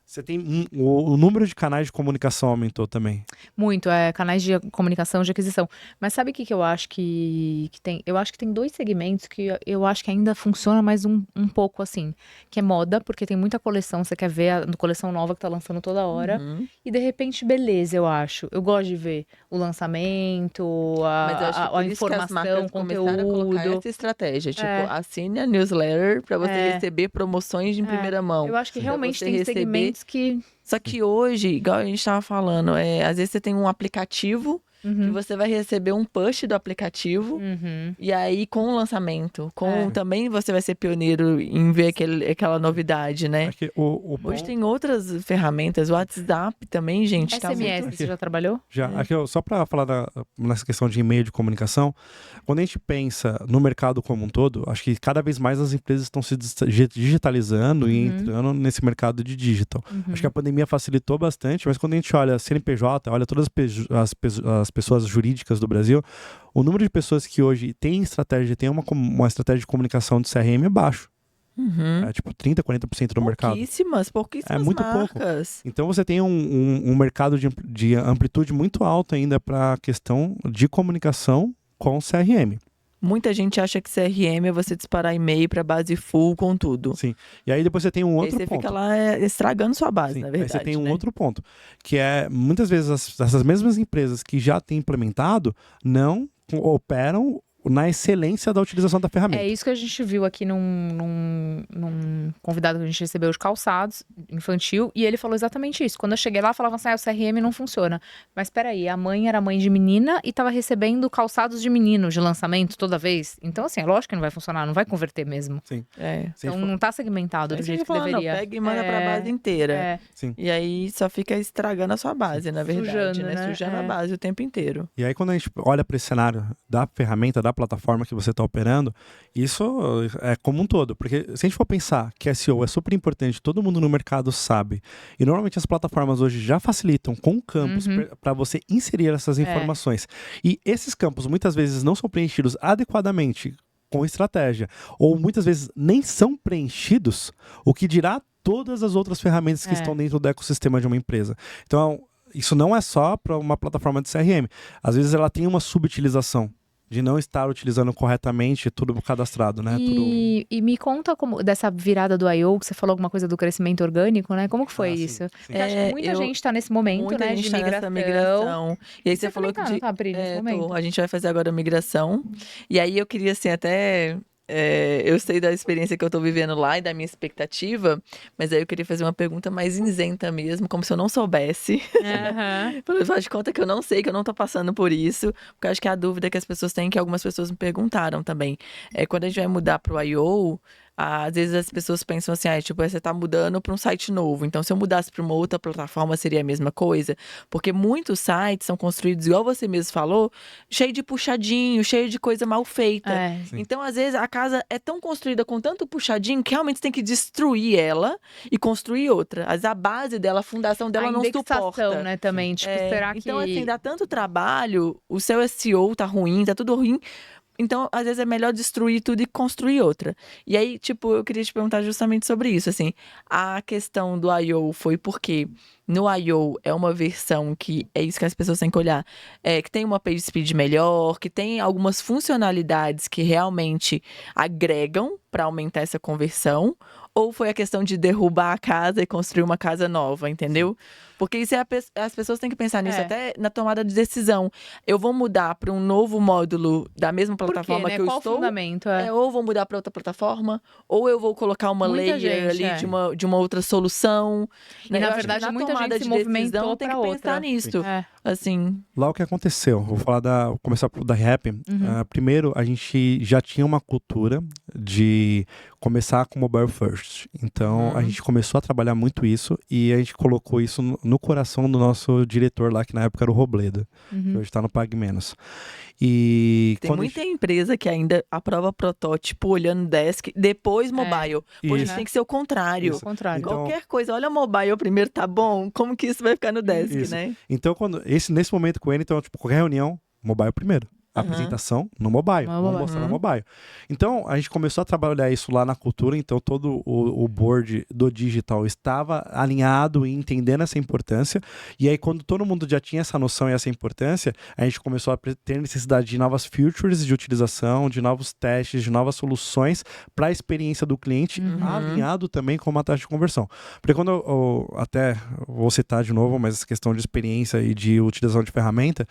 [SPEAKER 4] você tem o número de canais de comunicação aumentou também.
[SPEAKER 3] Muito, canais de comunicação, de aquisição. Mas sabe o que eu acho que tem? Eu acho que tem 2 segmentos que eu acho que ainda funciona mais um pouco assim. Que é moda, porque tem muita coleção, você quer ver a coleção nova que tá lançando toda hora.
[SPEAKER 2] Uhum.
[SPEAKER 3] E de repente, beleza, eu acho. Eu gosto de ver o lançamento,
[SPEAKER 2] Mas eu acho que
[SPEAKER 3] a
[SPEAKER 2] por isso que as
[SPEAKER 3] informação,
[SPEAKER 2] marcas
[SPEAKER 3] o
[SPEAKER 2] começaram a colocar
[SPEAKER 3] conteúdo.
[SPEAKER 2] essa estratégia. Tipo,
[SPEAKER 3] É.
[SPEAKER 2] assine a newsletter para você
[SPEAKER 3] É.
[SPEAKER 2] receber promoções em primeira mão.
[SPEAKER 3] Eu acho que
[SPEAKER 2] Pra
[SPEAKER 3] realmente
[SPEAKER 2] você
[SPEAKER 3] tem
[SPEAKER 2] receber.
[SPEAKER 3] segmentos que...
[SPEAKER 2] Só que hoje, igual a gente estava falando, às vezes você tem um aplicativo que você vai receber um push do aplicativo. E aí, com o lançamento, também você vai ser pioneiro em ver aquela novidade, né?
[SPEAKER 4] É que
[SPEAKER 2] Hoje tem outras ferramentas, o WhatsApp também, gente. Tá
[SPEAKER 3] SMS,
[SPEAKER 2] muito...
[SPEAKER 3] você já trabalhou?
[SPEAKER 4] Já, aqui, só para falar nessa questão de e-mail de comunicação, quando a gente pensa no mercado como um todo, acho que cada vez mais as empresas estão se digitalizando e entrando nesse mercado de digital. Acho que a pandemia facilitou bastante, mas quando a gente olha CNPJ, olha todas as pessoas jurídicas do Brasil, o número de pessoas que hoje tem uma estratégia de comunicação de CRM é baixo. É tipo 30%, 40% do mercado.
[SPEAKER 2] Pouquíssimas
[SPEAKER 4] É muito
[SPEAKER 2] marcas.
[SPEAKER 4] pouco. Então você tem um mercado de amplitude muito alto ainda para a questão de comunicação com CRM.
[SPEAKER 2] Muita gente acha que CRM é você disparar e-mail para base full com tudo.
[SPEAKER 4] Sim. E aí depois você tem um outro
[SPEAKER 2] aí você
[SPEAKER 4] ponto.
[SPEAKER 2] fica lá estragando sua base,
[SPEAKER 4] Sim.
[SPEAKER 2] na verdade.
[SPEAKER 4] Aí você tem um
[SPEAKER 2] né?
[SPEAKER 4] outro ponto, que é muitas vezes essas mesmas empresas que já têm implementado não operam na excelência da utilização da ferramenta.
[SPEAKER 3] É isso que a gente viu aqui num convidado que a gente recebeu de calçados, infantil, e ele falou exatamente isso. Quando eu cheguei lá, falavam assim, o CRM não funciona. Mas peraí, a mãe era mãe de menina e tava recebendo calçados de menino de lançamento toda vez. Então, assim, é lógico que não vai funcionar, não vai converter mesmo.
[SPEAKER 4] Sim.
[SPEAKER 3] Então não tá segmentado do jeito que deveria.
[SPEAKER 2] Pega e manda pra base inteira.
[SPEAKER 4] Sim.
[SPEAKER 2] E aí só fica estragando a sua base, na verdade,
[SPEAKER 3] Sujando, né?
[SPEAKER 2] Sujando a base o tempo inteiro.
[SPEAKER 4] E aí quando a gente olha para esse cenário da ferramenta, da plataforma que você está operando, isso é como um todo. Porque se a gente for pensar que SEO é super importante, todo mundo no mercado sabe. E normalmente as plataformas hoje já facilitam com campos para você inserir essas informações. E esses campos muitas vezes não são preenchidos adequadamente com estratégia. Ou muitas vezes nem são preenchidos, o que dirá todas as outras ferramentas que estão dentro do ecossistema de uma empresa. Então, isso não é só para uma plataforma de CRM. Às vezes ela tem uma subutilização de não estar utilizando corretamente tudo cadastrado, né?
[SPEAKER 3] E me conta dessa virada do I.O., que você falou alguma coisa do crescimento orgânico, né? Como que foi
[SPEAKER 4] sim,
[SPEAKER 3] isso?
[SPEAKER 4] sim.
[SPEAKER 3] Porque acho que muita gente está nesse momento,
[SPEAKER 2] Muita
[SPEAKER 3] né?
[SPEAKER 2] gente
[SPEAKER 3] De
[SPEAKER 2] tá nessa migração. E aí você falou
[SPEAKER 3] também tá, Pri, nesse momento.
[SPEAKER 2] a gente vai fazer agora a migração. E aí eu queria, assim, até... eu sei da experiência que eu tô vivendo lá e da minha expectativa, mas aí eu queria fazer uma pergunta mais isenta mesmo, como se eu não soubesse. Faz de conta que eu não sei, que eu não tô passando por isso, porque eu acho que é a dúvida que as pessoas têm, que algumas pessoas me perguntaram também. Quando a gente vai mudar pro I.O., às vezes as pessoas pensam assim, tipo, você tá mudando para um site novo, então se eu mudasse para uma outra plataforma seria a mesma coisa? Porque muitos sites são construídos, igual você mesmo falou, cheio de puxadinho, cheio de coisa mal feita. Então, às vezes, a casa é tão construída com tanto puxadinho que realmente você tem que destruir ela e construir outra. Às vezes a base dela, a fundação dela não suporta.
[SPEAKER 3] Né, também, tipo, será que...
[SPEAKER 2] Então, assim, dá tanto trabalho, o seu SEO tá ruim, tá tudo ruim. Então, às vezes é melhor destruir tudo e construir outra. E aí, tipo, eu queria te perguntar justamente sobre isso, assim. A questão do I.O. foi porque no I.O. é uma versão que é isso que as pessoas têm que olhar, que tem uma page speed melhor, que tem algumas funcionalidades que realmente agregam para aumentar essa conversão, ou foi a questão de derrubar a casa e construir uma casa nova, entendeu? Porque isso as pessoas têm que pensar nisso até na tomada de decisão. Eu vou mudar para um novo módulo da mesma plataforma
[SPEAKER 3] né?
[SPEAKER 2] que eu
[SPEAKER 3] Qual
[SPEAKER 2] estou?
[SPEAKER 3] o fundamento?
[SPEAKER 2] Ou vou mudar para outra plataforma, ou eu vou colocar uma
[SPEAKER 3] Muita
[SPEAKER 2] layer
[SPEAKER 3] gente,
[SPEAKER 2] ali de uma outra solução.
[SPEAKER 3] E, na
[SPEAKER 2] Eu acho que
[SPEAKER 3] verdade, muita
[SPEAKER 2] tomada
[SPEAKER 3] gente se
[SPEAKER 2] de decisão
[SPEAKER 3] movimentou
[SPEAKER 2] tem
[SPEAKER 3] pra
[SPEAKER 2] que pensar
[SPEAKER 3] outra.
[SPEAKER 2] nisso.
[SPEAKER 3] É.
[SPEAKER 2] Assim.
[SPEAKER 4] Lá o que aconteceu, vou começar da Rap. Primeiro, a gente já tinha uma cultura de começar com mobile first. Então, a gente começou a trabalhar muito isso e a gente colocou isso no coração do nosso diretor lá, que na época era o Robledo, que hoje está no Pag Menos. E
[SPEAKER 2] Tem muita empresa que ainda aprova protótipo olhando desk, depois mobile. Hoje
[SPEAKER 4] Isso.
[SPEAKER 2] tem que ser o contrário.
[SPEAKER 3] Ao contrário.
[SPEAKER 4] Então-
[SPEAKER 2] Qualquer coisa, olha mobile primeiro, tá bom? Como que isso vai ficar no desk,
[SPEAKER 4] Isso.
[SPEAKER 2] né?
[SPEAKER 4] Então, nesse momento com ele, então, tipo, qualquer reunião, mobile primeiro. Apresentação no mobile. Vamos mostrar no mobile. Então, a gente começou a trabalhar isso lá na cultura. Então, todo o board do digital estava alinhado e entendendo essa importância. E aí, quando todo mundo já tinha essa noção e essa importância, a gente começou a ter necessidade de novas features de utilização, de novos testes, de novas soluções para a experiência do cliente, alinhado também com uma taxa de conversão. Porque quando até vou citar de novo, mas essa questão de experiência e de utilização de ferramenta,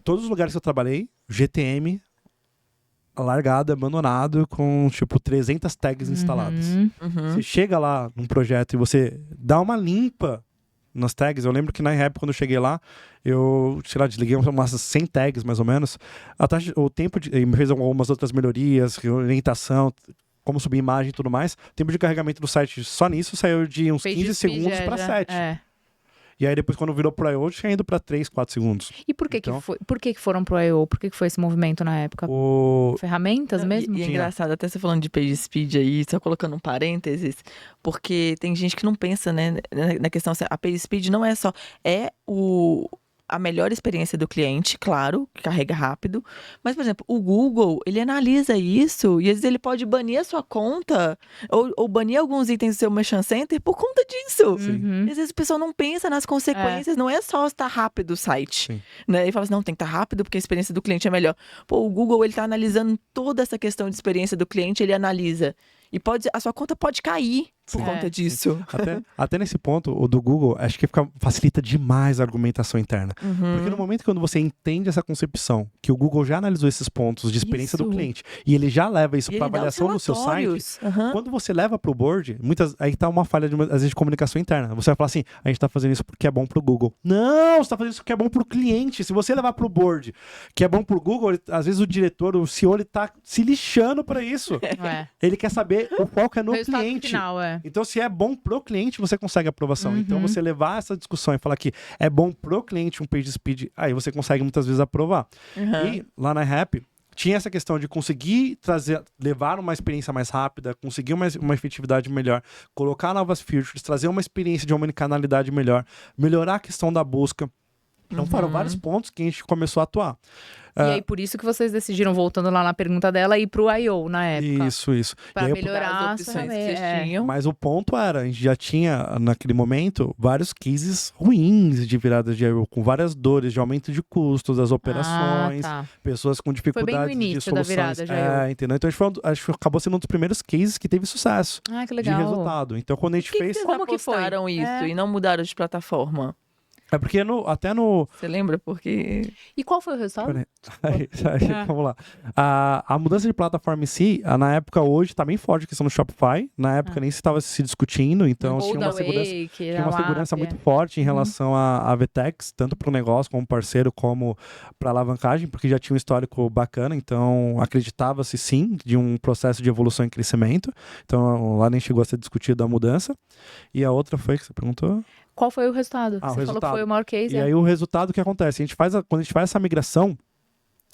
[SPEAKER 4] todos os lugares que eu trabalhei, GTM, largado, abandonado, com tipo 300 tags instaladas. Você chega lá num projeto e você dá uma limpa nas tags. Eu lembro que na Rap, quando eu cheguei lá, eu, sei lá, desliguei umas 100 tags, mais ou menos. O tempo me fez algumas outras melhorias, orientação, como subir imagem e tudo mais. O tempo de carregamento do site só nisso saiu de uns 15 segundos para 7. E aí depois, quando virou pro I.O., tinha ido para 3, 4 segundos.
[SPEAKER 3] E por que
[SPEAKER 4] Então,
[SPEAKER 3] por que foram pro I.O.? Por que foi esse movimento na época? Ferramentas mesmo?
[SPEAKER 2] E é engraçado, até você falando de page speed aí, só colocando um parênteses, porque tem gente que não pensa, né, na questão, a page speed não é só, a melhor experiência do cliente, claro, que carrega rápido, mas, por exemplo, o Google, ele analisa isso e às vezes ele pode banir a sua conta ou banir alguns itens do seu Merchant Center por conta disso. E às vezes o pessoal não pensa nas consequências, não é só estar rápido o site, né? E fala assim, não, tem que estar rápido porque a experiência do cliente é melhor. Pô, o Google, ele tá analisando toda essa questão de experiência do cliente, ele analisa. E a sua conta pode cair por conta disso.
[SPEAKER 4] Até nesse ponto, o do Google, acho que facilita demais a argumentação interna. Porque no momento quando você entende essa concepção, que o Google já analisou esses pontos de experiência do cliente, e ele já leva isso para avaliação no seu site, quando você leva para o board, aí tá uma falha, às vezes, de comunicação interna. Você vai falar assim, a gente tá fazendo isso porque é bom pro Google. Não, você tá fazendo isso porque é bom pro cliente. Se você levar pro board que é bom pro Google, às vezes o diretor, o CEO, ele tá se lixando para isso. Ele quer saber o foco é no cliente.
[SPEAKER 3] Final,
[SPEAKER 4] Então, se é bom pro cliente, você consegue aprovação. Então, você levar essa discussão e falar que é bom pro cliente um page speed, aí você consegue muitas vezes aprovar. E lá na Rap, tinha essa questão de conseguir levar uma experiência mais rápida, conseguir uma efetividade melhor, colocar novas features, trazer uma experiência de omnicanalidade melhor, melhorar a questão da busca. Então, foram vários pontos que a gente começou a atuar.
[SPEAKER 3] E aí, por isso que vocês decidiram, voltando lá na pergunta dela, ir pro I.O. na época.
[SPEAKER 4] Isso.
[SPEAKER 3] Pra
[SPEAKER 4] aí,
[SPEAKER 3] melhorar
[SPEAKER 2] as opções que vocês tinham.
[SPEAKER 4] Mas o ponto era, a gente já tinha, naquele momento, vários cases ruins de virada de I.O., com várias dores de aumento de custos das operações, pessoas com dificuldades
[SPEAKER 3] Foi bem no início
[SPEAKER 4] de soluções.
[SPEAKER 3] da virada de I.O.
[SPEAKER 4] Entendeu? Então, acho que acabou sendo um dos primeiros cases que teve sucesso
[SPEAKER 3] que legal.
[SPEAKER 4] de resultado. Então, quando a gente fez...
[SPEAKER 2] Como que apostaram isso e não mudaram de plataforma?
[SPEAKER 4] É porque
[SPEAKER 2] Você lembra? Porque...
[SPEAKER 3] E qual foi o resultado?
[SPEAKER 4] Vamos lá. A mudança de plataforma em si, na época hoje, tá bem forte a questão do Shopify. Na época nem se estava se discutindo, então tinha uma segurança muito forte em relação a VTEX, tanto para o negócio como parceiro, como para alavancagem, porque já tinha um histórico bacana, então acreditava-se sim de um processo de evolução e crescimento. Então lá nem chegou a ser discutido a mudança. E a outra foi que você perguntou?
[SPEAKER 3] Qual foi o resultado? Você falou que foi o maior case.
[SPEAKER 4] E aí o resultado que acontece? Quando a gente faz essa migração,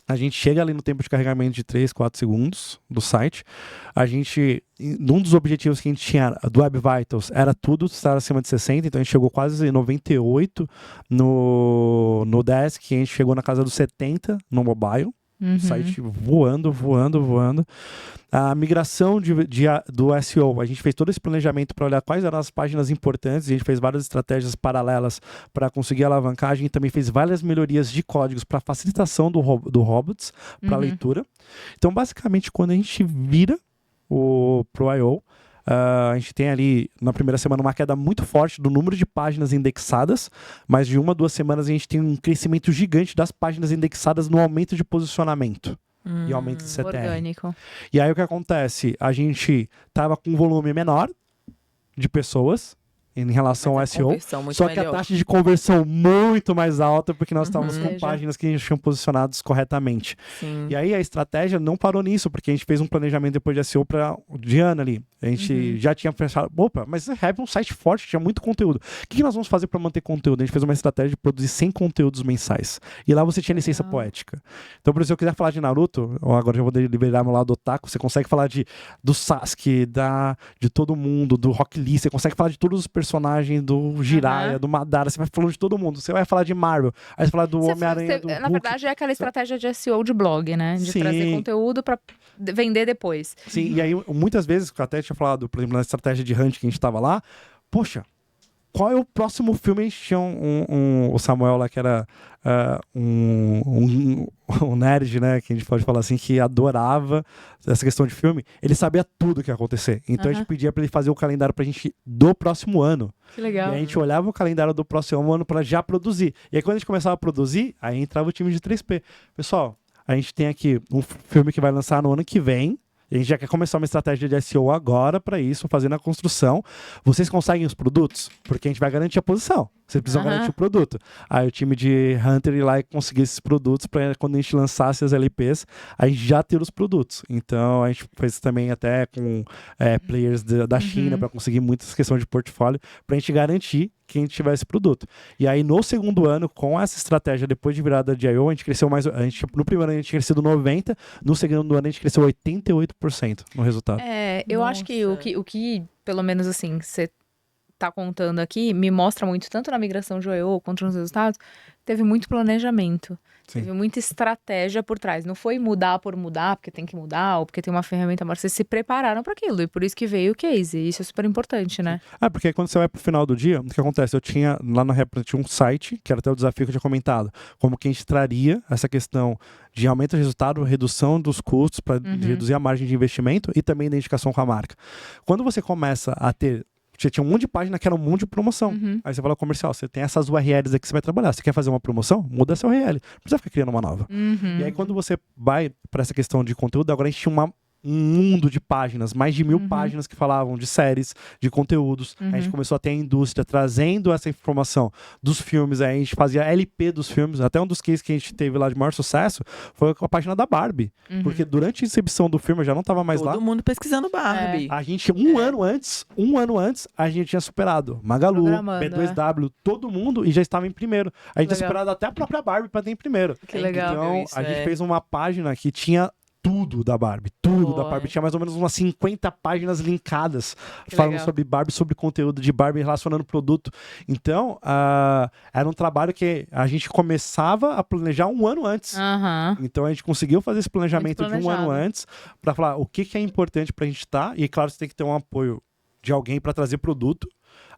[SPEAKER 4] a gente chega ali no tempo de carregamento de 3, 4 segundos do site. Um dos objetivos que a gente tinha do Web Vitals era tudo estar acima de 60, então a gente chegou quase 98 no desk, a gente chegou na casa dos 70 no mobile. O site voando. A migração do SEO, a gente fez todo esse planejamento para olhar quais eram as páginas importantes, a gente fez várias estratégias paralelas para conseguir alavancagem, e também fez várias melhorias de códigos para facilitação do robots, para leitura. Então, basicamente, quando a gente vira pro I.O., a gente tem ali, na primeira semana, uma queda muito forte do número de páginas indexadas, mas de 1 a 2 semanas a gente tem um crescimento gigante das páginas indexadas no aumento de posicionamento e aumento de CTR.
[SPEAKER 3] Orgânico.
[SPEAKER 4] E aí o que acontece? A gente tava com um volume menor de pessoas em relação ao SEO, só que a taxa de conversão muito mais alta, porque nós estávamos com páginas que a gente tinha posicionadas corretamente.
[SPEAKER 2] Sim.
[SPEAKER 4] E aí a estratégia não parou nisso, porque a gente fez um planejamento depois de SEO de ano ali. A gente já tinha pensado, opa, mas é um site forte, tinha muito conteúdo. O que nós vamos fazer para manter conteúdo? A gente fez uma estratégia de produzir 100 conteúdos mensais. E lá você tinha licença poética. Então, por exemplo, se eu quiser falar de Naruto, agora eu já vou liberar meu lado otaku, você consegue falar do Sasuke, de todo mundo, do Rock Lee, você consegue falar de todos os personagens, do Jiraiya, do Madara, você vai falando de todo mundo. Você vai falar de Marvel, aí você fala do Homem-Aranha, do
[SPEAKER 3] Na
[SPEAKER 4] Hulk.
[SPEAKER 3] verdade, é aquela estratégia de SEO de blog, né? De trazer conteúdo para vender depois.
[SPEAKER 4] Sim, e aí muitas vezes, eu até tinha falado, por exemplo, na estratégia de hunt que a gente tava lá, poxa, qual é o próximo filme? A gente tinha o Samuel lá, que era um nerd, né, que a gente pode falar assim, que adorava essa questão de filme. Ele sabia tudo que ia acontecer. Então a gente pedia pra ele fazer o calendário pra gente do próximo ano.
[SPEAKER 3] Que legal.
[SPEAKER 4] E a gente olhava o calendário do próximo ano pra já produzir. E aí quando a gente começava a produzir, aí entrava o time de 3P. Pessoal, a gente tem aqui um filme que vai lançar no ano que vem. A gente já quer começar uma estratégia de SEO agora para isso, fazendo a construção. Vocês conseguem os produtos? Porque a gente vai garantir a posição. Vocês precisam garantir o produto. Aí o time de Hunter ir lá e conseguir esses produtos para quando a gente lançasse as LPs, a gente já ter os produtos. Então a gente fez também até com players da China para conseguir muitas questões de portfólio, para a gente garantir que a gente tivesse produto. E aí no segundo ano, com essa estratégia, depois de virada de I.O., a gente cresceu mais. No primeiro ano a gente cresceu 90%, no segundo ano a gente cresceu 88% no resultado.
[SPEAKER 3] Eu acho que o que, pelo menos assim, você tá contando aqui, me mostra muito, tanto na migração de I.O. quanto nos resultados, teve muito planejamento.
[SPEAKER 4] Sim.
[SPEAKER 3] Teve muita estratégia por trás. Não foi mudar por mudar, porque tem que mudar, ou porque tem uma ferramenta maior. Vocês se prepararam para aquilo. E por isso que veio o case. E isso é super importante, né?
[SPEAKER 4] Porque quando você vai pro final do dia, o que acontece? Eu tinha lá na Repra um site, que era até o desafio que eu tinha comentado, como que a gente traria essa questão de aumento de resultado, redução dos custos para reduzir a margem de investimento e também identificação com a marca. Quando você começa a ter... Você tinha um monte de página que era um monte de promoção. Aí você fala, comercial, você tem essas URLs aqui que você vai trabalhar. Você quer fazer uma promoção? Muda essa URL. Não precisa ficar criando uma nova. E aí quando você vai para essa questão de conteúdo, agora a gente tinha um mundo de páginas, mais de 1000 páginas que falavam de séries, de conteúdos. A gente começou a ter a indústria trazendo essa informação dos filmes. Aí a gente fazia LP dos filmes. Até um dos cases que a gente teve lá de maior sucesso foi com a página da Barbie. Porque durante a exibição do filme, eu já não estava mais lá.
[SPEAKER 2] Todo mundo pesquisando Barbie.
[SPEAKER 4] A gente, um ano antes, a gente tinha superado Magalu, B2W, todo mundo, e já estava em primeiro. A gente tinha superado até a própria Barbie para ter em primeiro.
[SPEAKER 3] Que legal.
[SPEAKER 4] Então, a gente fez uma página que tinha tudo da Barbie, da Barbie. Tinha mais ou menos umas 50 páginas linkadas falando sobre Barbie, sobre conteúdo de Barbie, relacionando produto. Então, era um trabalho que a gente começava a planejar um ano antes. Então, a gente conseguiu fazer esse planejamento de um ano antes para falar o que é importante para a gente estar. E, claro, você tem que ter um apoio de alguém para trazer produto.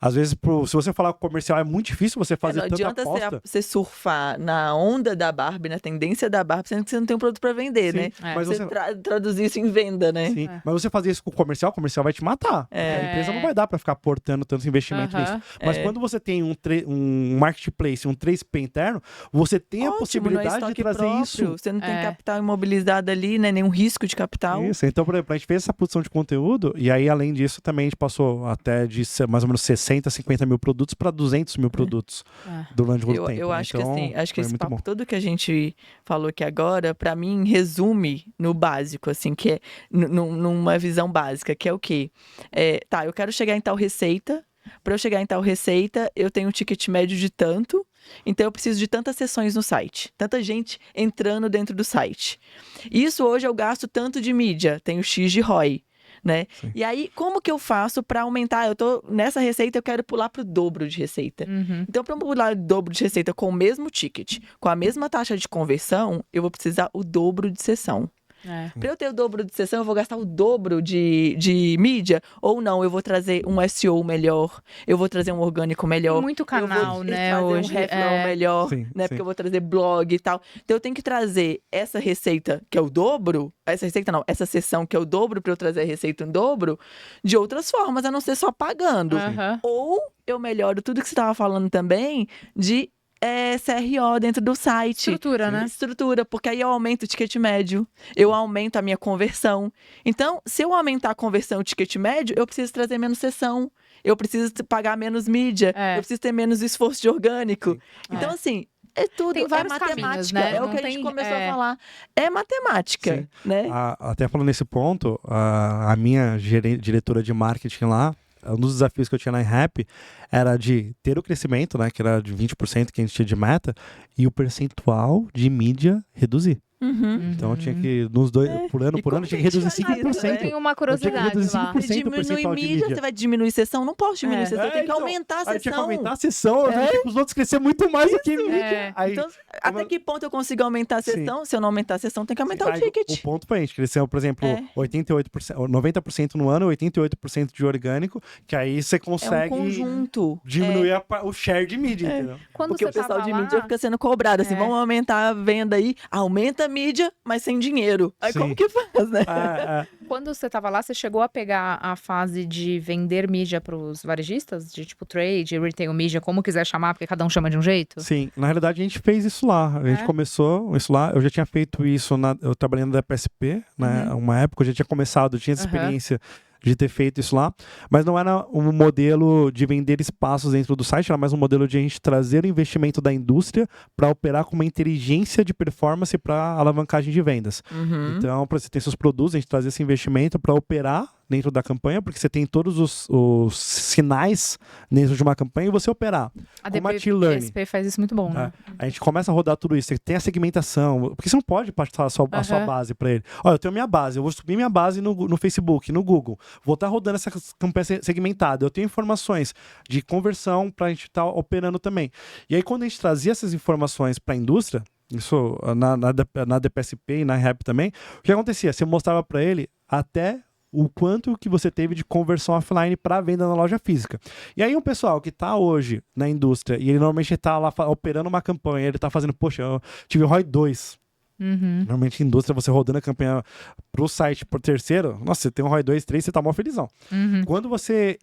[SPEAKER 4] Às vezes, se você falar com comercial, é muito difícil você fazer tanta aposta.
[SPEAKER 2] Não adianta você surfar na onda da Barbie, na tendência da Barbie, sendo que você não tem um produto para vender, né?
[SPEAKER 4] Mas
[SPEAKER 2] você traduzir isso em venda, né?
[SPEAKER 4] Sim, mas você fazer isso com o comercial vai te matar. A empresa não vai dar para ficar aportando tanto investimento nisso. Mas quando você tem um marketplace, um 3P interno, você tem a possibilidade de trazer isso.
[SPEAKER 2] Você não tem capital imobilizado ali, né? Nenhum risco de capital.
[SPEAKER 4] Isso, então, por exemplo, a gente fez essa produção de conteúdo e aí, além disso, também a gente passou até de mais ou menos 60, 50 mil produtos para 200 mil produtos durante o tempo.
[SPEAKER 2] Eu acho que assim, que esse papo todo que a gente falou aqui agora, para mim, resume no básico, assim, que é numa visão básica, que é o quê? Eu quero chegar em tal receita. Para eu chegar em tal receita, eu tenho um ticket médio de tanto, então eu preciso de tantas sessões no site, tanta gente entrando dentro do site. Isso hoje eu gasto tanto de mídia, tenho X de ROI. né?
[SPEAKER 4] Sim.
[SPEAKER 2] E aí, como que eu faço para aumentar? Eu tô nessa receita, eu quero pular pro dobro de receita. Então, para pular o dobro de receita com o mesmo ticket, com a mesma taxa de conversão, eu vou precisar o dobro de sessão. Para eu ter o dobro de sessão, eu vou gastar o dobro de mídia? Ou não, eu vou trazer um SEO melhor, eu vou trazer um orgânico melhor.
[SPEAKER 3] Tem muito canal,
[SPEAKER 2] eu vou
[SPEAKER 3] né,
[SPEAKER 2] trazer
[SPEAKER 3] hoje.
[SPEAKER 2] um referral melhor,
[SPEAKER 4] Sim,
[SPEAKER 2] né?
[SPEAKER 4] sim.
[SPEAKER 2] Porque eu vou trazer blog e tal. Então eu tenho que trazer essa receita, que é o dobro, essa sessão que é o dobro, para eu trazer a receita em dobro, de outras formas, a não ser só pagando. Ou eu melhoro tudo que você estava falando também de CRO dentro do site.
[SPEAKER 3] Estrutura, né?
[SPEAKER 2] Estrutura, porque aí eu aumento o ticket médio, eu aumento a minha conversão. Então, se eu aumentar a conversão e o ticket médio, eu preciso trazer menos sessão, eu preciso pagar menos mídia, eu preciso ter menos esforço de orgânico. Então, assim, é tudo,
[SPEAKER 3] Tem vários
[SPEAKER 2] matemática,
[SPEAKER 3] caminhos, né?
[SPEAKER 2] é o
[SPEAKER 3] Não
[SPEAKER 2] que a gente
[SPEAKER 3] tem-
[SPEAKER 2] começou a falar. É matemática,
[SPEAKER 4] Sim.
[SPEAKER 2] né?
[SPEAKER 4] Até falando nesse ponto, a minha diretora de marketing lá, um dos desafios que eu tinha na Rap era de ter o crescimento, né, que era de 20% que a gente tinha de meta, e o percentual de mídia reduzir. Então eu tinha que, nos dois, por ano,
[SPEAKER 2] E
[SPEAKER 4] eu
[SPEAKER 2] como
[SPEAKER 4] tinha que
[SPEAKER 2] que a gente
[SPEAKER 4] reduzir
[SPEAKER 2] faz isso,
[SPEAKER 4] 5%.
[SPEAKER 3] Eu tenho uma
[SPEAKER 4] Eu tinha que
[SPEAKER 3] curiosidade
[SPEAKER 4] reduzir
[SPEAKER 3] lá.
[SPEAKER 4] 5%
[SPEAKER 2] Você
[SPEAKER 4] o
[SPEAKER 2] diminui
[SPEAKER 4] percentual de
[SPEAKER 2] mídia,
[SPEAKER 4] mídia.
[SPEAKER 2] você vai diminuir sessão? Não posso diminuir sessão, tem que
[SPEAKER 4] então,
[SPEAKER 2] aumentar a
[SPEAKER 4] aí tinha que
[SPEAKER 2] sessão.
[SPEAKER 4] aumentar a sessão, eu tinha que os outros crescer muito mais do que mídia. Aí,
[SPEAKER 2] Então, até que ponto eu consigo aumentar a
[SPEAKER 4] Sim.
[SPEAKER 2] sessão? Se eu não aumentar a sessão, tem que aumentar o
[SPEAKER 4] aí,
[SPEAKER 2] ticket.
[SPEAKER 4] o ponto pra gente cresceu, por exemplo, 88%, 90% no ano, 88% de orgânico, que aí você
[SPEAKER 2] É um
[SPEAKER 4] consegue
[SPEAKER 2] conjunto.
[SPEAKER 4] diminuir o share de mídia, entendeu?
[SPEAKER 3] Quando
[SPEAKER 2] Porque
[SPEAKER 3] você
[SPEAKER 2] o pessoal
[SPEAKER 3] tava
[SPEAKER 2] de
[SPEAKER 3] lá,
[SPEAKER 2] mídia fica sendo cobrado, assim, vamos aumentar a venda aí, aumenta a mídia, mas sem dinheiro. Aí
[SPEAKER 4] Sim.
[SPEAKER 2] como que faz, né?
[SPEAKER 3] quando você tava lá, você chegou a pegar a fase de vender mídia pros varejistas? De tipo trade, retail media, como quiser chamar, porque cada um chama de um jeito?
[SPEAKER 4] Sim, na realidade a gente fez isso lá. A gente começou isso lá. Eu já tinha feito isso, eu trabalhando da PSP, né? Uma época eu já tinha começado, tinha essa experiência de ter feito isso lá, mas não era um modelo de vender espaços dentro do site, era mais um modelo de a gente trazer o investimento da indústria para operar com uma inteligência de performance para alavancagem de vendas. Então, para você ter seus produtos, a gente trazia esse investimento para operar dentro da campanha, porque você tem todos os sinais dentro de uma campanha e você operar.
[SPEAKER 3] A
[SPEAKER 4] Com machine learning.
[SPEAKER 3] DSP faz isso muito bom, né?
[SPEAKER 4] A gente começa a rodar tudo isso. Você tem a segmentação, porque você não pode passar a sua base para ele. Olha, eu tenho minha base, eu vou subir minha base no Facebook, no Google. Vou estar rodando essa campanha segmentada. Eu tenho informações de conversão para a gente estar operando também. E aí, quando a gente trazia essas informações para a indústria, isso na DPSP e na Rap também, o que acontecia? Você mostrava para ele até o quanto que você teve de conversão offline para venda na loja física. E aí o pessoal que está hoje na indústria e ele normalmente está lá operando uma campanha, ele está fazendo, poxa, eu tive ROI 2. Normalmente em indústria, você rodando a campanha pro site por terceiro, nossa, você tem um ROI 2, 3, você tá mó felizão. Quando você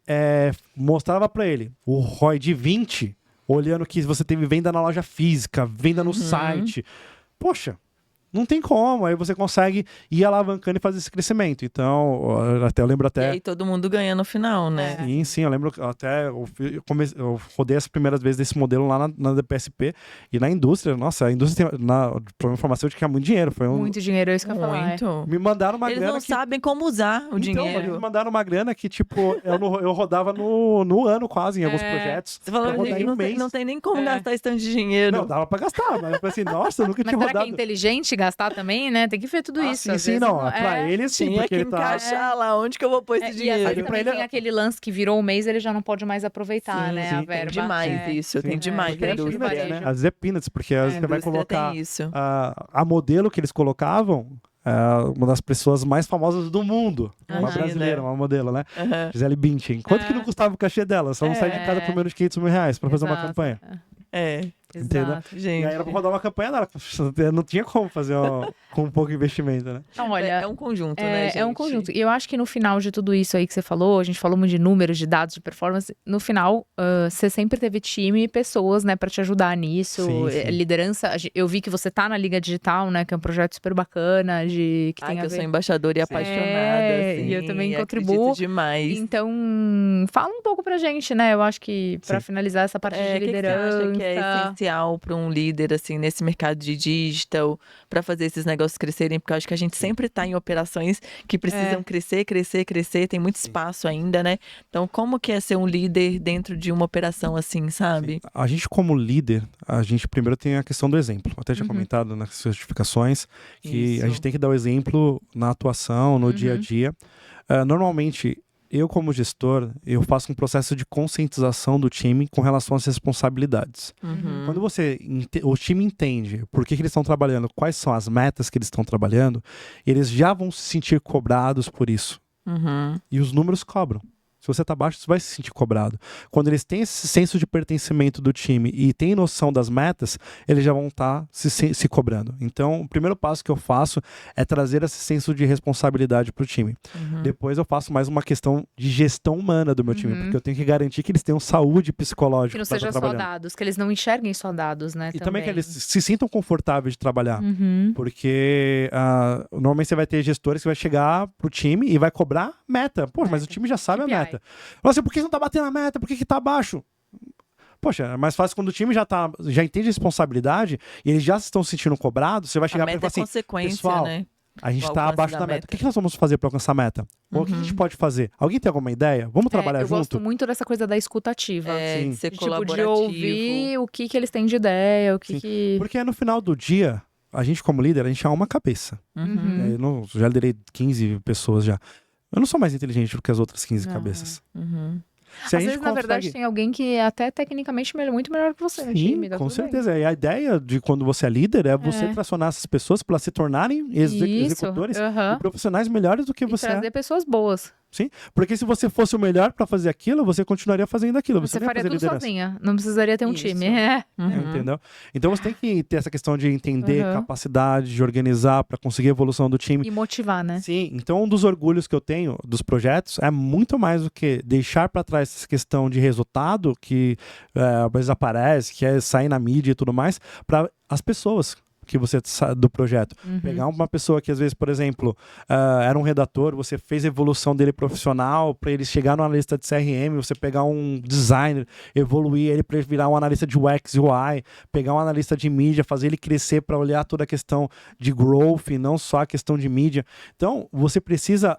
[SPEAKER 4] mostrava para ele o ROI de 20, olhando que você teve venda na loja física, venda no site, poxa, não tem como, aí você consegue ir alavancando e fazer esse crescimento. Então, eu lembro até...
[SPEAKER 2] E aí todo mundo ganha no final, né?
[SPEAKER 4] Sim, eu lembro até, eu rodei as primeiras vezes desse modelo lá na DPSP e na indústria, nossa, a indústria tem, para farmacêutica, muito dinheiro.
[SPEAKER 3] Muito dinheiro, é isso que eu ia falar.
[SPEAKER 2] Muito.
[SPEAKER 4] Me mandaram uma
[SPEAKER 2] Eles
[SPEAKER 4] grana
[SPEAKER 2] não sabem como usar o dinheiro.
[SPEAKER 4] Eles mandaram uma grana que, tipo, eu rodava no ano quase em alguns projetos.
[SPEAKER 2] Você falou,
[SPEAKER 4] rodar em um mês.
[SPEAKER 2] não tem nem como gastar esse tanto de dinheiro.
[SPEAKER 4] Não, dava pra gastar, mas eu falei assim, nossa, eu nunca
[SPEAKER 3] Mas
[SPEAKER 4] tinha
[SPEAKER 3] será que
[SPEAKER 4] rodado.
[SPEAKER 3] é inteligente gastar também, né? Tem que ver tudo isso.
[SPEAKER 4] Sim,
[SPEAKER 3] às
[SPEAKER 4] sim,
[SPEAKER 3] vezes
[SPEAKER 4] não. Pra ele, sim,
[SPEAKER 2] Tinha
[SPEAKER 4] porque
[SPEAKER 2] que
[SPEAKER 4] ele tá...
[SPEAKER 2] encaixar lá onde que eu vou pôr esse
[SPEAKER 3] E às
[SPEAKER 2] dinheiro.
[SPEAKER 3] vezes também
[SPEAKER 4] ele-
[SPEAKER 3] tem aquele lance que virou um mês, ele já não pode mais aproveitar,
[SPEAKER 2] Sim,
[SPEAKER 3] né?
[SPEAKER 4] sim,
[SPEAKER 3] A
[SPEAKER 4] tem
[SPEAKER 3] verba.
[SPEAKER 2] Tem demais isso, tem demais
[SPEAKER 3] Porque
[SPEAKER 2] na
[SPEAKER 3] a gente
[SPEAKER 2] indústria,
[SPEAKER 3] varejo.
[SPEAKER 2] né?
[SPEAKER 4] Às vezes é peanuts, porque às vezes você vai
[SPEAKER 2] indústria
[SPEAKER 4] colocar
[SPEAKER 2] tem isso.
[SPEAKER 4] a modelo que eles colocavam, uma das pessoas mais famosas do mundo. Uma
[SPEAKER 2] Imagina.
[SPEAKER 4] brasileira, uma modelo, né?
[SPEAKER 2] Aham.
[SPEAKER 4] Gisele Bündchen. Quanto que não custava o cachê dela? Só não sai de casa por menos de 500 mil reais pra fazer uma
[SPEAKER 3] Exato.
[SPEAKER 4] campanha.
[SPEAKER 2] É,
[SPEAKER 4] Entendeu?
[SPEAKER 3] Exato.
[SPEAKER 4] E
[SPEAKER 2] gente.
[SPEAKER 4] aí era pra rodar uma campanha dela. Não tinha como fazer com pouco investimento, né?
[SPEAKER 3] Então, olha,
[SPEAKER 2] É um conjunto, né, gente?
[SPEAKER 3] É um conjunto. E eu acho que no final de tudo isso aí que você falou, a gente falou muito de números, de dados, de performance. No final, você sempre teve time e pessoas, né, pra te ajudar nisso.
[SPEAKER 4] Sim, sim.
[SPEAKER 3] Liderança. Eu vi que você tá na Liga Digital, né, que é um projeto super bacana, que
[SPEAKER 2] Ai,
[SPEAKER 3] tem
[SPEAKER 2] que
[SPEAKER 3] a
[SPEAKER 2] eu
[SPEAKER 3] ver.
[SPEAKER 2] sou embaixadora e apaixonada, assim.
[SPEAKER 3] E eu também
[SPEAKER 2] acredito
[SPEAKER 3] contribuo.
[SPEAKER 2] demais.
[SPEAKER 3] Então, fala um pouco pra gente, né? Eu acho que pra
[SPEAKER 4] Sim.
[SPEAKER 3] finalizar essa parte de
[SPEAKER 2] O que que você
[SPEAKER 3] liderança.
[SPEAKER 2] acha que é essencial para um líder, assim, nesse mercado de digital, para fazer esses negócios crescerem? Porque eu acho que a gente sempre está em operações que precisam crescer, tem muito espaço ainda, né? Então, como que é ser um líder dentro de uma operação assim, sabe?
[SPEAKER 4] Sim. A gente, como líder, a gente primeiro tem a questão do exemplo. Até tinha comentado nas certificações que a gente tem que dar o exemplo na atuação, no dia a dia. Normalmente, eu como gestor, eu faço um processo de conscientização do time com relação às responsabilidades. Quando o time entende por que eles estão trabalhando, quais são as metas que eles estão trabalhando, eles já vão se sentir cobrados por isso. E os números cobram. Se você está abaixo, você vai se sentir cobrado. Quando eles têm esse senso de pertencimento do time e têm noção das metas, eles já vão estar se cobrando. Então, o primeiro passo que eu faço é trazer esse senso de responsabilidade para o time. Depois eu faço mais uma questão de gestão humana do meu time, porque eu tenho que garantir que eles tenham saúde psicológica.
[SPEAKER 3] Que não seja só dados, que eles não enxerguem só dados, né?
[SPEAKER 4] E também que eles se sintam confortáveis de trabalhar. Porque normalmente você vai ter gestores que vai chegar pro time e vai cobrar meta. Pô, mas o time já sabe a meta. Fala assim, por que não tá batendo a meta? Por que tá abaixo? Poxa, é mais fácil quando o time já entende a responsabilidade e eles já estão se sentindo cobrados, você vai chegar para ele e falar assim, pessoal,
[SPEAKER 2] né?
[SPEAKER 4] A gente tá abaixo da meta. O que nós vamos fazer para alcançar a meta? Ou o que a gente pode fazer? Alguém tem alguma ideia? Vamos trabalhar junto?
[SPEAKER 3] Eu gosto muito dessa coisa da escutativa.
[SPEAKER 2] De ser colaborativo.
[SPEAKER 3] De ouvir o que eles têm de ideia,
[SPEAKER 4] Porque no final do dia, a gente como líder, a gente é uma cabeça. Eu já liderei 15 pessoas já. Eu não sou mais inteligente do que as outras 15 cabeças.
[SPEAKER 3] Às vezes, na verdade, tem alguém que é até tecnicamente muito melhor que você no time.
[SPEAKER 4] Com certeza. E a ideia de quando você é líder é você tracionar essas pessoas para se tornarem executores e profissionais melhores do que você
[SPEAKER 3] trazer pessoas boas.
[SPEAKER 4] Sim, porque se você fosse o melhor para fazer aquilo, você continuaria fazendo aquilo.
[SPEAKER 3] Você faria tudo sozinha, não precisaria ter um time.
[SPEAKER 4] Entendeu? Então você tem que ter essa questão de entender capacidade, de organizar para conseguir a evolução do time.
[SPEAKER 3] E motivar, né?
[SPEAKER 4] Sim, então um dos orgulhos que eu tenho dos projetos é muito mais do que deixar para trás essa questão de resultado que às vezes aparece, que é sair na mídia e tudo mais, para as pessoas que você do projeto. Pegar uma pessoa que às vezes, por exemplo, era um redator, você fez a evolução dele profissional para ele chegar no analista de CRM, você pegar um designer, evoluir ele para virar um analista de UX e UI, pegar um analista de mídia, fazer ele crescer para olhar toda a questão de growth, não só a questão de mídia. Então, você precisa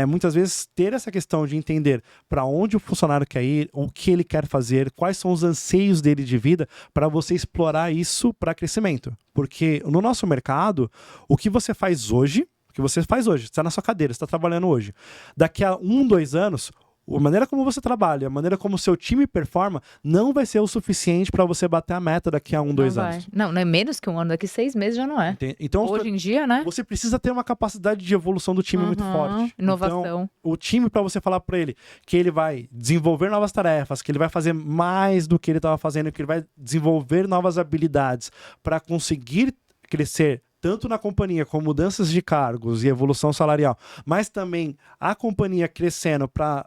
[SPEAKER 4] muitas vezes ter essa questão de entender para onde o funcionário quer ir, o que ele quer fazer, quais são os anseios dele de vida, para você explorar isso para crescimento. Porque no nosso mercado, o que você faz hoje, você está na sua cadeira, você está trabalhando hoje. Daqui a 1, 2 anos, a maneira como você trabalha, a maneira como o seu time performa, não vai ser o suficiente para você bater a meta daqui a 1, 2 anos.
[SPEAKER 3] Não é menos que 1 ano, daqui 6 meses já não é.
[SPEAKER 4] Então,
[SPEAKER 3] hoje em dia, né?
[SPEAKER 4] Você precisa ter uma capacidade de evolução do time muito forte.
[SPEAKER 3] Inovação.
[SPEAKER 4] Então, o time, para você falar para ele que ele vai desenvolver novas tarefas, que ele vai fazer mais do que ele estava fazendo, que ele vai desenvolver novas habilidades para conseguir crescer tanto na companhia com mudanças de cargos e evolução salarial, mas também a companhia crescendo para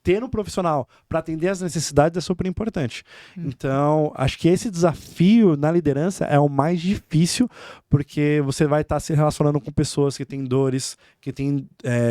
[SPEAKER 4] ter um profissional para atender as necessidades é super importante. Então, acho que esse desafio na liderança é o mais difícil, porque você vai estar se relacionando com pessoas que têm dores, que têm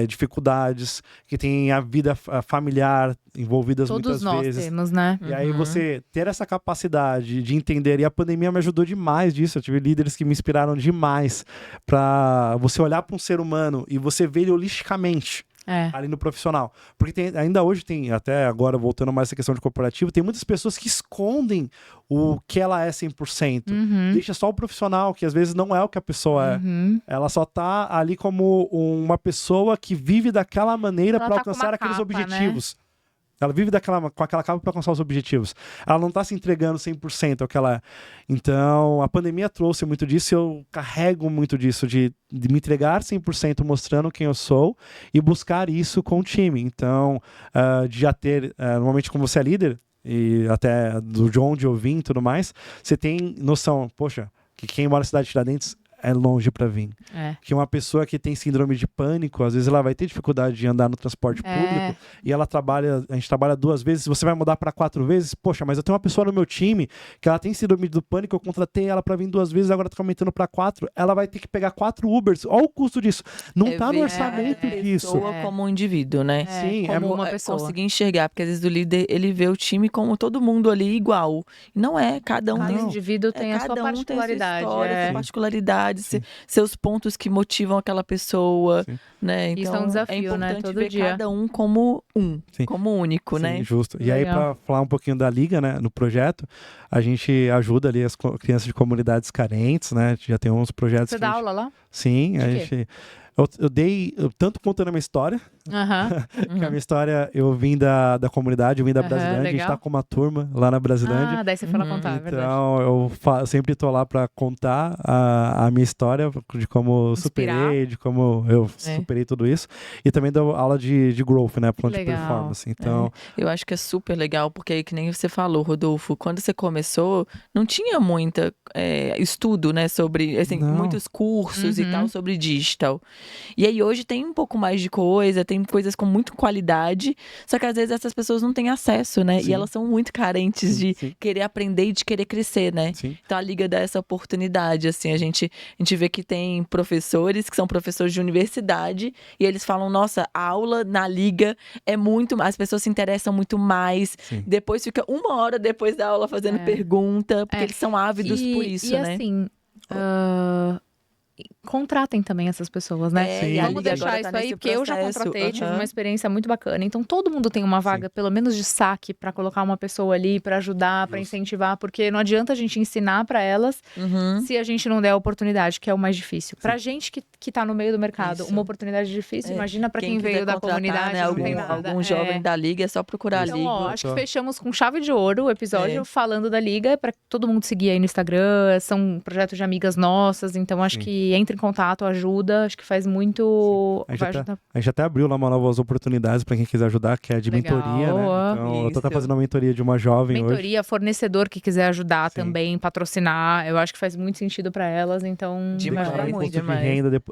[SPEAKER 4] dificuldades, que têm a vida familiar envolvidas muitas vezes.
[SPEAKER 3] Todos nós temos, né?
[SPEAKER 4] E aí você ter essa capacidade de entender, e a pandemia me ajudou demais disso, eu tive líderes que me inspiraram demais para você olhar para um ser humano e você ver ele holisticamente. Ali no profissional. Porque ainda hoje tem, até agora voltando mais essa questão de corporativo, tem muitas pessoas que escondem o que ela é 100%. Deixa só o profissional, que às vezes não é o que a pessoa é. Ela só tá ali como uma pessoa que vive daquela maneira para alcançar aqueles objetivos. Né? Ela vive com aquela capa para alcançar os objetivos. Ela não está se entregando 100% ao que ela é. Então, a pandemia trouxe muito disso e eu carrego muito disso, de me entregar 100% mostrando quem eu sou e buscar isso com o time. Então, de já ter, normalmente como você é líder, e até de onde eu vim e tudo mais, você tem noção, poxa, que quem mora na cidade de Tiradentes é longe para vir. Que uma pessoa que tem síndrome de pânico, às vezes ela vai ter dificuldade de andar no transporte público e a gente trabalha 2 vezes, você vai mudar para 4 vezes, poxa, mas eu tenho uma pessoa no meu time que ela tem síndrome do pânico, eu contratei ela para vir 2 vezes, agora tá aumentando para 4, ela vai ter que pegar 4 Ubers, olha o custo disso. Não tá no orçamento disso.
[SPEAKER 2] Pessoa como um indivíduo, né?
[SPEAKER 4] Sim,
[SPEAKER 3] como uma pessoa.
[SPEAKER 2] Conseguir enxergar, porque às vezes o líder, ele vê o time como todo mundo ali igual. E não é, cada
[SPEAKER 3] indivíduo tem a sua particularidade.
[SPEAKER 2] Sua particularidade, seus pontos que motivam aquela pessoa, né? Então,
[SPEAKER 3] isso é um desafio,
[SPEAKER 2] é importante
[SPEAKER 3] né? Todo
[SPEAKER 2] ver
[SPEAKER 3] dia.
[SPEAKER 2] cada um como como único,
[SPEAKER 4] Sim,
[SPEAKER 2] né?
[SPEAKER 4] Justo. E aí, para falar um pouquinho da Liga, né, no projeto, a gente ajuda ali as crianças de comunidades carentes, né? Já tem uns projetos.
[SPEAKER 3] Você dá aula lá?
[SPEAKER 4] Sim, a gente. Eu dei, tanto contando a minha história, que a minha história, eu vim da comunidade, eu vim da Brasilândia, a gente tá com uma turma lá na Brasilândia.
[SPEAKER 3] Daí você foi lá contar, é verdade.
[SPEAKER 4] Então, eu sempre tô lá para contar a minha história, de como eu superei, de como eu superei tudo isso. E também dou aula de growth, né, plano de performance. Então,
[SPEAKER 2] eu acho que é super legal, porque aí, que nem você falou, Rodolfo, quando você começou, não tinha muita estudo, né, sobre, assim, muitos cursos e tal, sobre digital. E aí hoje tem um pouco mais de coisa, tem coisas com muita qualidade, só que às vezes essas pessoas não têm acesso, né? E elas são muito carentes de querer aprender e de querer crescer, né? Então a Liga dá essa oportunidade, assim, a gente vê que tem professores que são professores de universidade e eles falam, nossa, a aula na Liga é muito, as pessoas se interessam muito mais, depois fica 1 hora depois da aula fazendo pergunta, porque eles são ávidos por isso, né?
[SPEAKER 3] E assim, contratem também essas pessoas, né? Vamos deixar isso aí, porque eu já contratei, tive uma experiência muito bacana. Então, todo mundo tem uma vaga, pelo menos de saque, para colocar uma pessoa ali, para ajudar, para incentivar, porque não adianta a gente ensinar para elas se a gente não der a oportunidade, que é o mais difícil. Pra gente que tá no meio do mercado, uma oportunidade difícil, imagina para quem veio da comunidade,
[SPEAKER 2] né, algum jovem da Liga, é só procurar a Liga.
[SPEAKER 3] Acho que fechamos com chave de ouro o episódio falando da Liga, para todo mundo seguir aí no Instagram, são projetos de amigas nossas, então acho que entre em contato, ajuda, acho que faz muito.
[SPEAKER 4] A gente até abriu lá uma novas oportunidades para quem quiser ajudar, que é de mentoria, né? Então, eu tô até fazendo uma mentoria de uma jovem
[SPEAKER 3] mentoria, hoje. Fornecedor que quiser ajudar também, patrocinar, eu acho que faz muito sentido para elas, então.
[SPEAKER 2] Demais,
[SPEAKER 4] de renda,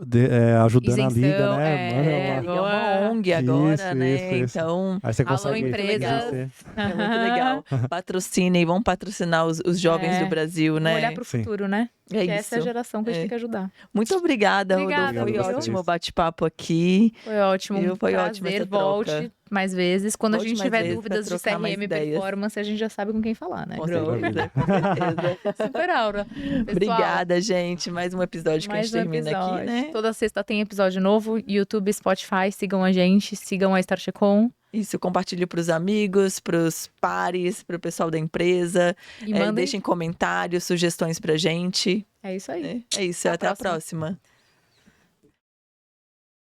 [SPEAKER 4] ajudando
[SPEAKER 3] isenção,
[SPEAKER 4] a Liga, né?
[SPEAKER 2] É uma ONG agora, né? Então,
[SPEAKER 4] aí você consegue
[SPEAKER 3] empresas.
[SPEAKER 2] É muito legal. Patrocinem, vão patrocinar os jovens do Brasil, né?
[SPEAKER 3] Olhar pro futuro, né?
[SPEAKER 2] É isso.
[SPEAKER 3] Essa é a geração que a gente tem que ajudar.
[SPEAKER 2] Muito obrigada, Rodolfo. Foi ótimo o bate-papo aqui.
[SPEAKER 3] Foi ótimo.
[SPEAKER 2] Foi ótimo essa
[SPEAKER 3] volte
[SPEAKER 2] troca.
[SPEAKER 3] Mais vezes. Quando a gente tiver dúvidas de CRM e performance, a gente já sabe com quem falar, né?
[SPEAKER 2] Com certeza.
[SPEAKER 3] Super, Aura. Pessoal,
[SPEAKER 2] obrigada, gente. Mais um episódio que a gente termina aqui, né?
[SPEAKER 3] Toda sexta tem episódio novo. YouTube, Spotify. Sigam a gente. Sigam a Startchecom.
[SPEAKER 2] Isso, compartilhe para os amigos, para os pares, para o pessoal da empresa.
[SPEAKER 3] E
[SPEAKER 2] deixem comentários, sugestões pra gente.
[SPEAKER 3] É isso aí.
[SPEAKER 2] É isso, até a próxima.